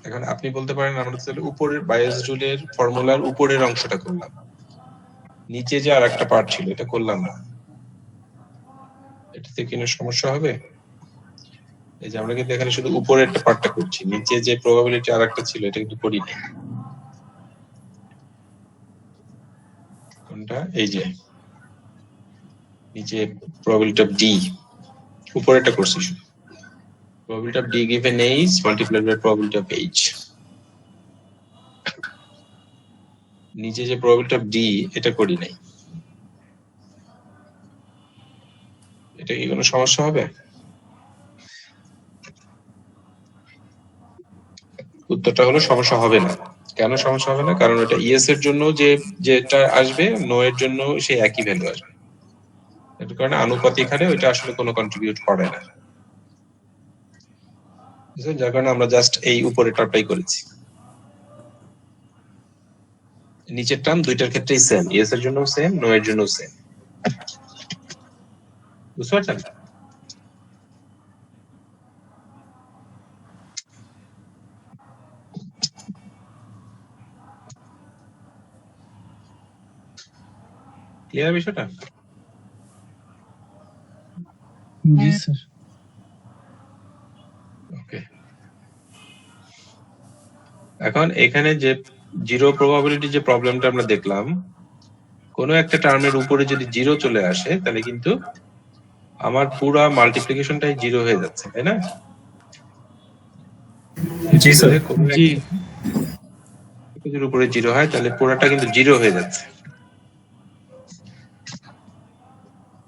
এখন আপনি বলতে পারেন আমরা তাহলে উপরের বায়াস রুলের ফর্মুলার উপরের অংশটা করলাম, নিচে যে আর একটা পার্ট ছিল এটা করলাম না, এটাতে কি সমস্যা হবে? এই যে আমরা কিন্তু এখানে শুধু উপরের একটা পার্টটা করছি, নিচে যে প্রবাবিলিটি আর একটা ছিল এটা কিন্তু করি নাই। কোনটা? এই যে নিচে প্রবাবিলিটি অফ ডি, উপরেরটা করছি শুধু। probability of D given A is multiplied by probability of H. নিচে যে probability of D এটা করি নাই, এটা কি কোনো সমস্যা হবে? উত্তরটা হলো সমস্যা হবে না। কেন সমস্যা হবে না? কারণ এটা ইয়েস এর জন্য যেটা আসবে, নো এর জন্য সেই একই ভ্যালু আসবে। এর কারণে আনুপাতিক হারে ওইটা আসলে কোনো কন্ট্রিবিউট করে না। যার কারণে আমরা জাস্ট এই উপরের টার্মটাই করেছি। নিচের টার্ম দুইটার ক্ষেত্রেই সেম, ইয়েস এর জন্য সেম, নো এর জন্য সেম। বুঝতে পারছেন? ক্লিয়ার বিষয়টা? জি স্যার। ওকে, এখন এখানে যে জিরো প্রবাবিলিটি যে প্রবলেমটা আমরা দেখলাম, কোনো একটা টার্মের উপরে যদি জিরো চলে আসে তাহলে কিন্তু আমার পুরো মাল্টিপ্লিকেশনটাই জিরো হয়ে যাচ্ছে, তাই না? জি স্যার। জি যদি উপরে জিরো হয় তাহলে পুরোটা কিন্তু জিরো হয়ে যাচ্ছে,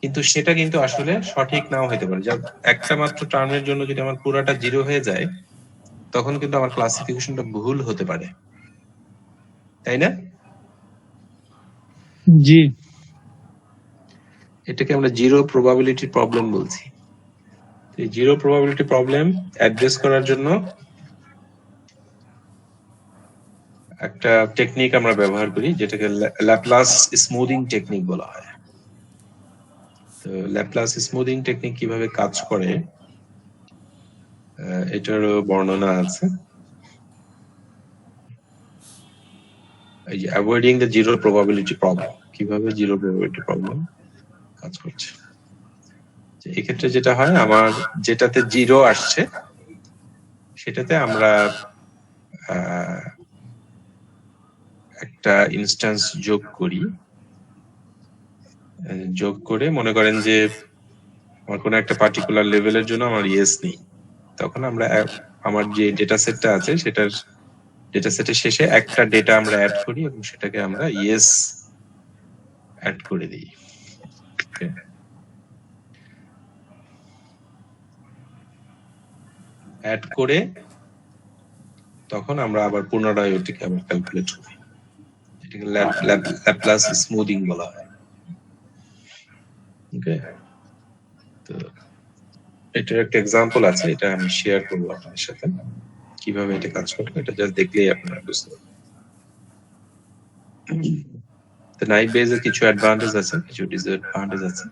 কিন্তু সেটা কিন্তু আসলে সঠিক নাও হতে পারে। যা একটা মাত্র টার্মের জন্য যদি আমার পুরোটা জিরো হয়ে যায় তখন কিন্তু আমার ক্লাসিফিকেশনটা ভুল হতে পারে, তাই না? জি এটাকে আমরা জিরো প্রবাবিলিটি প্রবলেম বলছি। এই জিরো প্রবাবিলিটি প্রবলেম অ্যাড্রেস করার জন্য একটা টেকনিক আমরা ব্যবহার করি যেটাকে ল্যাপ্লাস স্মুদিং টেকনিক বলা হয়। তো ল্যাপ্লাস স্মুদিং টেকনিক কিভাবে কাজ করে এটারও বর্ণনা আছে। এই যে avoiding the zero probability problem, কিভাবে জিরো প্রবাবিলিটি প্রবলেম কাজ করছে। এই ক্ষেত্রে যেটা হয়, আমার যেটাতে জিরো আসছে সেটাতে আমরা একটা ইনস্ট্যান্স যোগ করি, যোগ করে মনে করেন যে আমার কোনো একটা পার্টিকুলার লেভেলের জন্য আমার ইয়েস নেই, তখন আমরা আমার যে ডেটা সেটটা আছে সেটার ডেটা সেটের শেষে একটা ডেটা আমরা অ্যাড করি এবং সেটাকে আমরা ইয়েস অ্যাড করে দিই। অ্যাড করে তখন আমরা আবার পুনরায় ওটিকে আবার ক্যালকুলেট করি, এটাকে ল্যাপ্লাস স্মুদিং বলা হয়। ওকে, তো এটার একটা এক্সাম্পল আছে, এটা আমি শেয়ার করবো আপনাদের সাথে কিভাবে এটা কাজ করবে, এটা জাস্ট দেখলেই আপনারা বুঝতে পারবেন। তো নাইভ বেজের কিছু অ্যাডভান্টেজ আছে, কিছু ডিসঅ্যাডভান্টেজ আছে।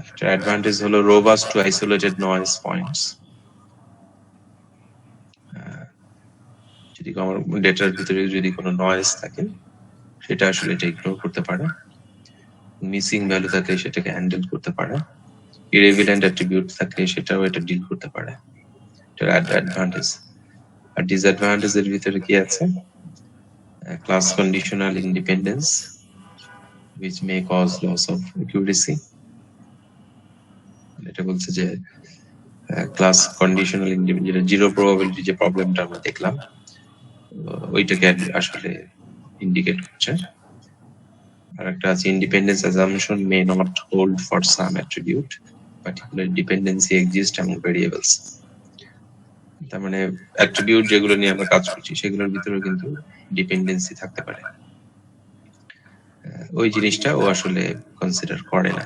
এটার অ্যাডভান্টেজ হলো robust to isolated noise points. যদি আমার ডেটার ভিতরে যদি কোনো নয়েজ থাকে সেটা আসলে এটা ইগনোর করতে পারে, মিসিং ভ্যালু থাকলে সেটাকে হ্যান্ডেল করতে পারে, ইররিলেভেন্ট অ্যাট্রিবিউট থাকলে সেটাও এটা ডিল করতে পারে। এটার অ্যাডভান্টেজ। আর ডিসঅ্যাডভান্টেজ এর ভিতরে কি আছে? Class conditional independence which may cause loss of accuracy। এটা বলছে যে class conditional independence, zero probability যে প্রবলেমটা আমরা দেখলাম ওইটাকে আসলে ইন্ডিকেট করছে। আর একটা আছে independence assumption may not hold for some attribute, particular dependency exist among variables. তার মানে অ্যাট্রিবিউট যেগুলো নিয়ে আমরা কাজ করছি সেগুলোর ভিতরে কিন্তু ডিপেন্ডেন্সি থাকতে পারে, ওই জিনিসটা ও আসলে কনসিডার করে না।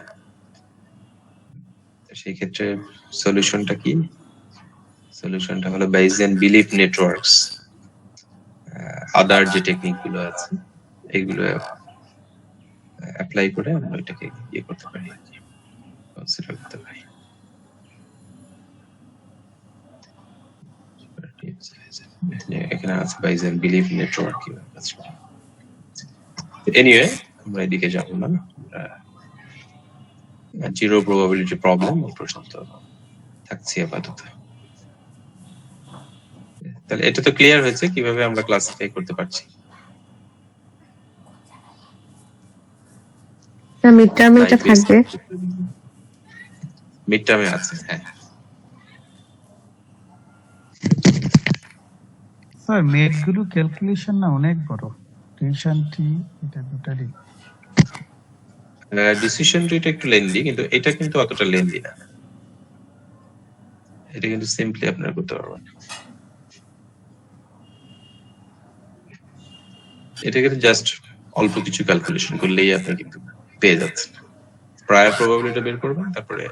সেই ক্ষেত্রে সলিউশনটা কি? সলিউশনটা হলো বাইজেন বিলিভ নেটওয়ার্কস, আদার যে টেকনিক গুলো আছে এগুলো অ্যাপ্লাই করে আমরা এটাকে ইয়ে করতে পারি, কনসিডার করতে পারি। এখানে আছে বাইজেন বিলিভ নেটওয়ার্ক। এনিওয়ে আমরা এদিকে যাব না, জিরো প্রবাবিলিটি প্রবলেম পর্যন্ত থাকছি আপাতত। তাহলে এটা তো ক্লিয়ার হয়েছে কিভাবে আমরা ক্লাসিফাই করতে পারছি। মিড টার্মে এটা থাকবে। মিড টার্মে আছে, হ্যাঁ। স্যার মেড গুলো ক্যালকুলেশন না অনেক বড়, টেনশন ট্রি এটা দুটারই। ডিসিশন ট্রিটা একটু লেন্দি, কিন্তু এটা কিন্তু অতটা লেন্দি না। এটা কিন্তু সিম্পলি আপনারা করতে পারবেন। এটা কিন্তু জাস্ট অল্প কিছু ক্যালকুলেশন করলেই আপনি কিন্তু পেয়ে যাচ্ছেন। প্রায়র প্রবাবিলিটি বের করবেন, তারপরে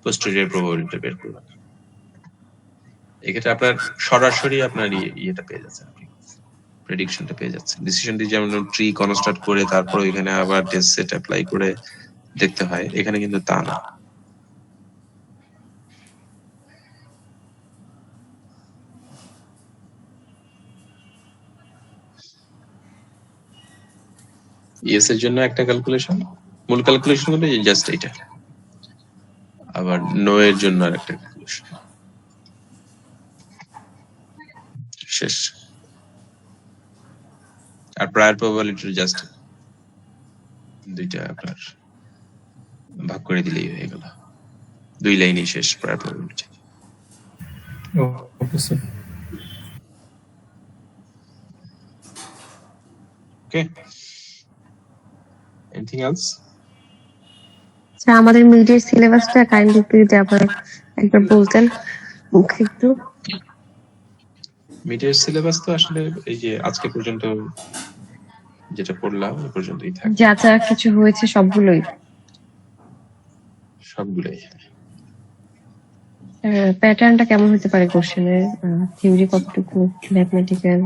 পোস্টেরিয়র প্রবাবিলিটি বের করবেন। এক্ষেত্রে আপনার সরাসরি আপনার ইয়েটা পেয়ে যাচ্ছেন, আপনি প্রেডিকশনটা পেয়ে যাচ্ছেন। ডিসিশন ট্রি যেমন ট্রি কনস্ট্রাক্ট করে তারপর এখানে আবার টেস্ট সেট অ্যাপ্লাই করে দেখতে হয়, এখানে কিন্তু তা না। ইয়েস এর জন্য একটা ক্যালকুলেশন, মূল ক্যালকুলেশন হলো জাস্ট এটা, আবার নো এর জন্য আরেকটা ক্যালকুলেশন, শেষ। আর প্রায়র প্রবাবিলিটি জাস্ট দুইটা আপনার ভাগ করে দিলেই হয়ে গেল, 2 লাইনই শেষ prior probability. Okay sir. Okay, anything else? Sir আমাদের মিডের সিলেবাসটা কাইন্ডলি যদি আপনারা একবার বলতেন মুখে একটু। মিডের সিলেবাস তো আসলে এই যে আজকে পর্যন্ত যেটা পড়লাম ওই পর্যন্তই থাকে, যা যা কিছু হয়েছে সবগুলোই। সবগুলোই। প্যাটার্নটা কেমন হতে পারে কোশ্চেনের, থিওরি কতটুকু, ম্যাথমেটিক্যাল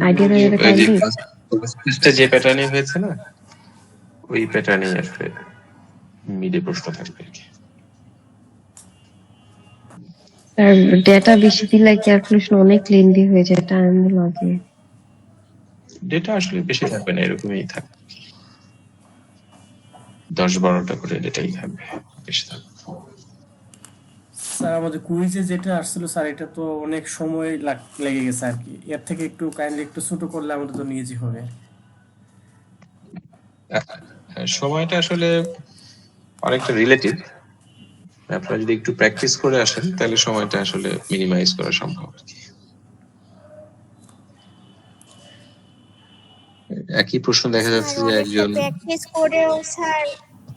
আইডিয়া দেওয়া যাবে কাইন্ডলি। টেস্টে যে প্যাটার্নে হয়েছে না ওই প্যাটার্নেই আসলে মিডে প্রশ্ন থাকবে। ডেটা বেশি দিলে ক্যালকুলেশন অনেক লেন্দি হয়ে যায়, টাইম লাগে। ডেটা আসলে বেশি থাকবে না, এরকমই থাকবে, 10-12টা করে ডেটাই থাকবে, বেশি থাকবে। স্যার আমাদের কুইজে যেটা আসছিল স্যার, এটা তো অনেক সময় লেগে গেছে আর কি। এর থেকে একটু কাইন্ডলি একটু ছোট করলে আমাদের তো ইজি হবে। সময়টা আসলে অনেকটা রিলেটিভ। আপনারা যদি একটু প্র্যাকটিস করে আসেন তাহলে সময়টা আসলে মিনিমাইজ করা সম্ভব। একই প্রশ্ন দেখা যাচ্ছে যে একজন প্র্যাকটিস করেও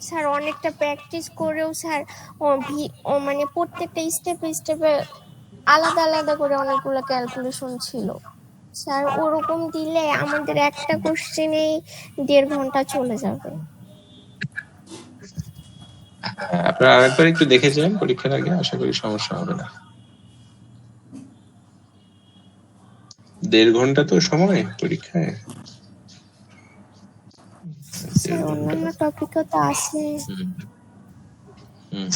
স্যার অনেকটা প্র্যাকটিস করেও স্যার মানে প্রত্যেকটা স্টেপে আলাদা আলাদা করে অনেকগুলো ক্যালকুলেশন ছিল স্যার। ওরকম দিলে আমাদের একটা কোশ্চেনেই 1.5 ঘন্টা চলে যাবে। আপনারা আরেকবার একটু দেখে যান পরীক্ষার আগে, আশা করি সমস্যা হবে না। 1.5 ঘন্টা তো সময় পরীক্ষায়। স্যার অন্যান্য টপিকও তো আছে।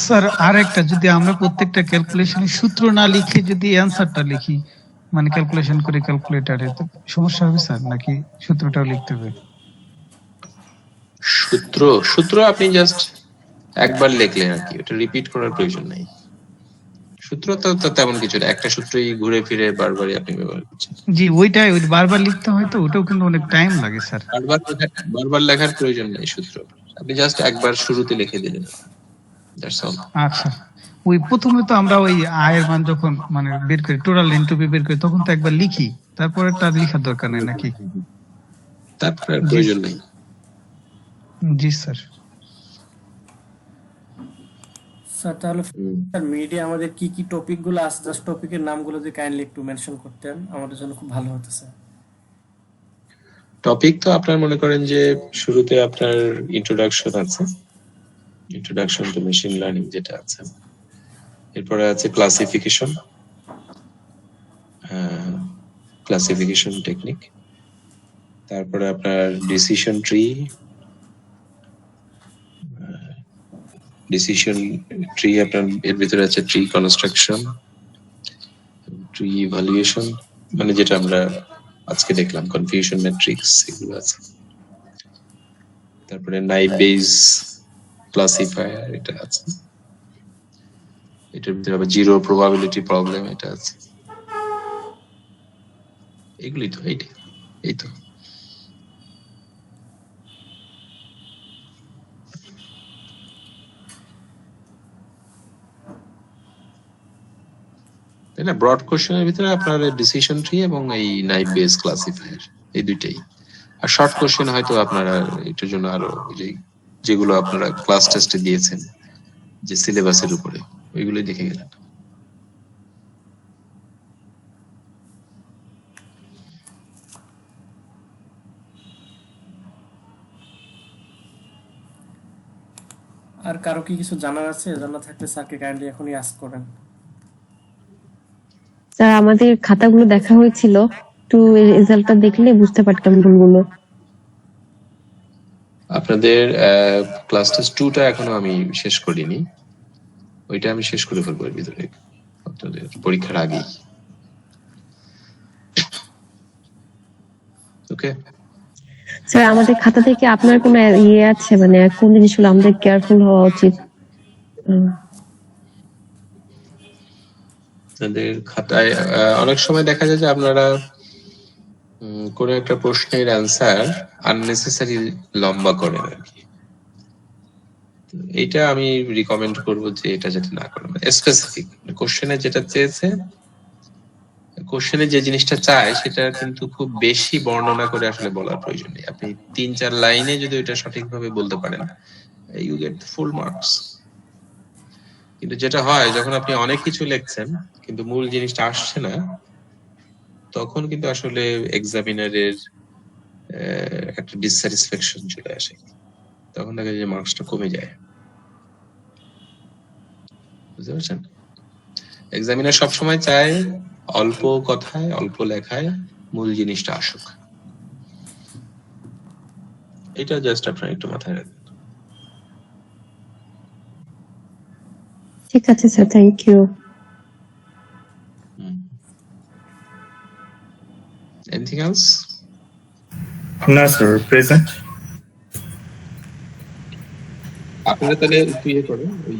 স্যার আরেকটা, যদি আমরা প্রত্যেকটা ক্যালকুলেশনের সূত্র না লিখে যদি অ্যানসারটা লিখি, মানে ক্যালকুলেশন করে ক্যালকুলেটরে, তো সমস্যা হবে স্যার, নাকি সূত্রটাও লিখতে হবে? সূত্র আপনি জাস্ট একবার লিখলেন আর কি, ওটা রিপিট করার প্রয়োজন নাই। সূত্র তো তেমন কিছু না, একটা সূত্রই ঘুরে ফিরে বারবারই আপনি ব্যবহার করছেন। জি ওইটাই, ওই বারবার লিখতে হয় তো, ওটাও কিন্তু অনেক টাইম লাগে স্যার। বারবার লেখার প্রয়োজন নেই সূত্র, আপনি জাস্ট একবার শুরুতে লিখে দিলেন, দ্যাটস অল। আচ্ছা, ওই প্রথমে তো আমরা ওই আয়ের মান যখন মানে বের করি, টোটাল এনট্রপি বের করি, তখন তো একবার লিখি, তারপরে তার লেখার দরকার নেই নাকি? তারপরে প্রয়োজন নেই। জি স্যার। স্যার তাহলে স্যার মিডে আমাদের কি কি টপিক গুলো আছে, জাস্ট টপিকের নামগুলো যদি কাইন্ডলি একটু মেনশন করতেন আমাদের জন্য খুব ভালো হতো স্যার। টপিক তো আপনার মনে করেন যে শুরুতে আপনার ইন্ট্রোডাকশন আছে, ইন্ট্রোডাকশন টু মেশিন লার্নিং যেটা আছে, এরপরে আছে ক্লাসিফিকেশন, ক্লাসিফিকেশন টেকনিক, তারপরে আপনার ডিসিশন ট্রি, আপনার এর ভিতরে আছে ট্রি কনস্ট্রাকশন, ট্রি ইভালুয়েশন, মানে যেটা আমরা আজকে দেখলাম কনফিউশন ম্যাট্রিক্স, এগুলো আছে। তারপরে নাইভ বেস ক্লাসিফায়ার, এটা আছে। এটার ভিতরে আবার জিরো প্রবাবিলিটি প্রবলেম, এটা আছে। এগুলি তো এই তো তাই না? ব্রড কোশ্চেনের ভিতরে আপনার ডিসিশন ট্রি এবং এই নাইভ বেস ক্লাসিফায়ার, এই দুইটাই। আর শর্ট কোশ্চেন হয়তো আপনারা এটার জন্য আরো যেগুলো আপনারা ক্লাস টেস্টে দিয়েছেন যে সিলেবাসের উপরে, ওইগুলোই দেখে গেলেন। আর কারো কি কিছু জানার আছে? জানা থাকলে স্যারকে কাইন্ডলি এখনই আস্ক করেন। স্যার আমাদের খাতাগুলো দেখা হয়েছিল, একটু রেজাল্টটা দেখলে বুঝতে পারতাম ভুলগুলো। আপনাদের ক্লাস টেস্ট 2টা এখনো আমি শেষ করিনি, ওইটা আমি শেষ করে ফেলবো এর ভিতরে আপনাদের পরীক্ষার আগেই। ওকে স্যার আমাদের খাতা থেকে আপনার কোনো ইয়ে আছে, মানে কোন জিনিসগুলো আমাদের কেয়ারফুল হওয়া উচিত? আপনাদের খাতায় অনেক সময় দেখা যায় যে আপনারা কোন একটা প্রশ্নের অ্যান্সার আননেসেসারি লম্বা করেন আর কি। এইটা আমি রিকমেন্ড করব যে এটা যাতে না করেন, স্পেসিফিক কোশ্চেনে যেটা চেয়েছে, কোশ্চেনে যে জিনিসটা চায় সেটা কিন্তু খুব বেশি বর্ণনা করে আসলে বলার প্রয়োজন নেই। আপনি 3-4 লাইনে যদি ওইটা সঠিকভাবে বলতে পারেন, ইউ গেট ফুল মার্কস। কিন্তু যেটা হয় যখন আপনি অনেক কিছু লিখছেন কিন্তু মূল জিনিসটা আসছে না, তখন কিন্তু আসলে এক্সামিনারের একটা ডিসস্যাটিসফ্যাকশন চলে আসে, তখন দেখা যায় যে মার্কসটা কমে যায়। বুঝতে পারছেন? এক্সামিনার সবসময় চায় অল্প কথায় অল্প লেখায় মূল জিনিসটা আসুক। এটা জাস্ট আপনার একটু মাথায় রাখবেন। ঠিক আছে sir, thank you. Anything else? না স্যার, প্রেজেন্ট। আপনারা তাহলে একটু ইয়ে করেন, ওই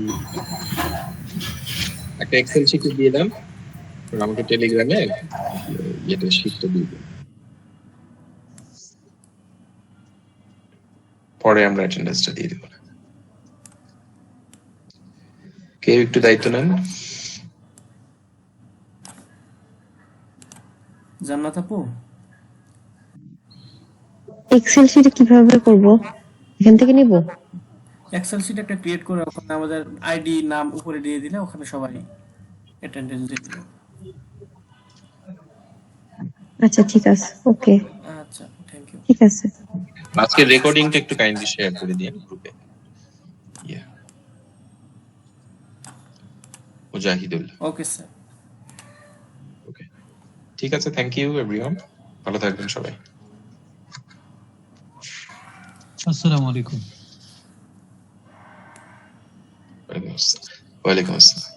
একটা এক্সেল শিট দিয়ে দেন আমাকে টেলিগ্রামে, এটা শিটটা দিয়ে দেন, পরে আমরা অ্যাটেন্ডেন্সটা দিয়ে দেব। কেউ একটু দায়িত্ব নেন। জান্নাত আপু, এক্সেল শিট কিভাবে করব? এখান থেকে নিব? এক্সেল শিট একটা ক্রিয়েট করে ওখানে আমাদের আইডি নাম উপরে দিয়ে দিলে ওখানে সবাই অ্যাটেন্ডেন্স দিয়ে দিবে। আচ্ছা ঠিক আছে, ওকে। আচ্ছা, থ্যাংক ইউ। ঠিক আছে। আজকে রেকর্ডিংটা একটু কাইন্ডলি শেয়ার করে দিন গ্রুপে। মুজাহিদুল। ওকে স্যার। ওকে, ঠিক আছে, থ্যাংক ইউ এভরিওয়ান, ভালো থাকবেন সবাই। আসসালামু আলাইকুম। ওয়ালাইকুম আসসালাম।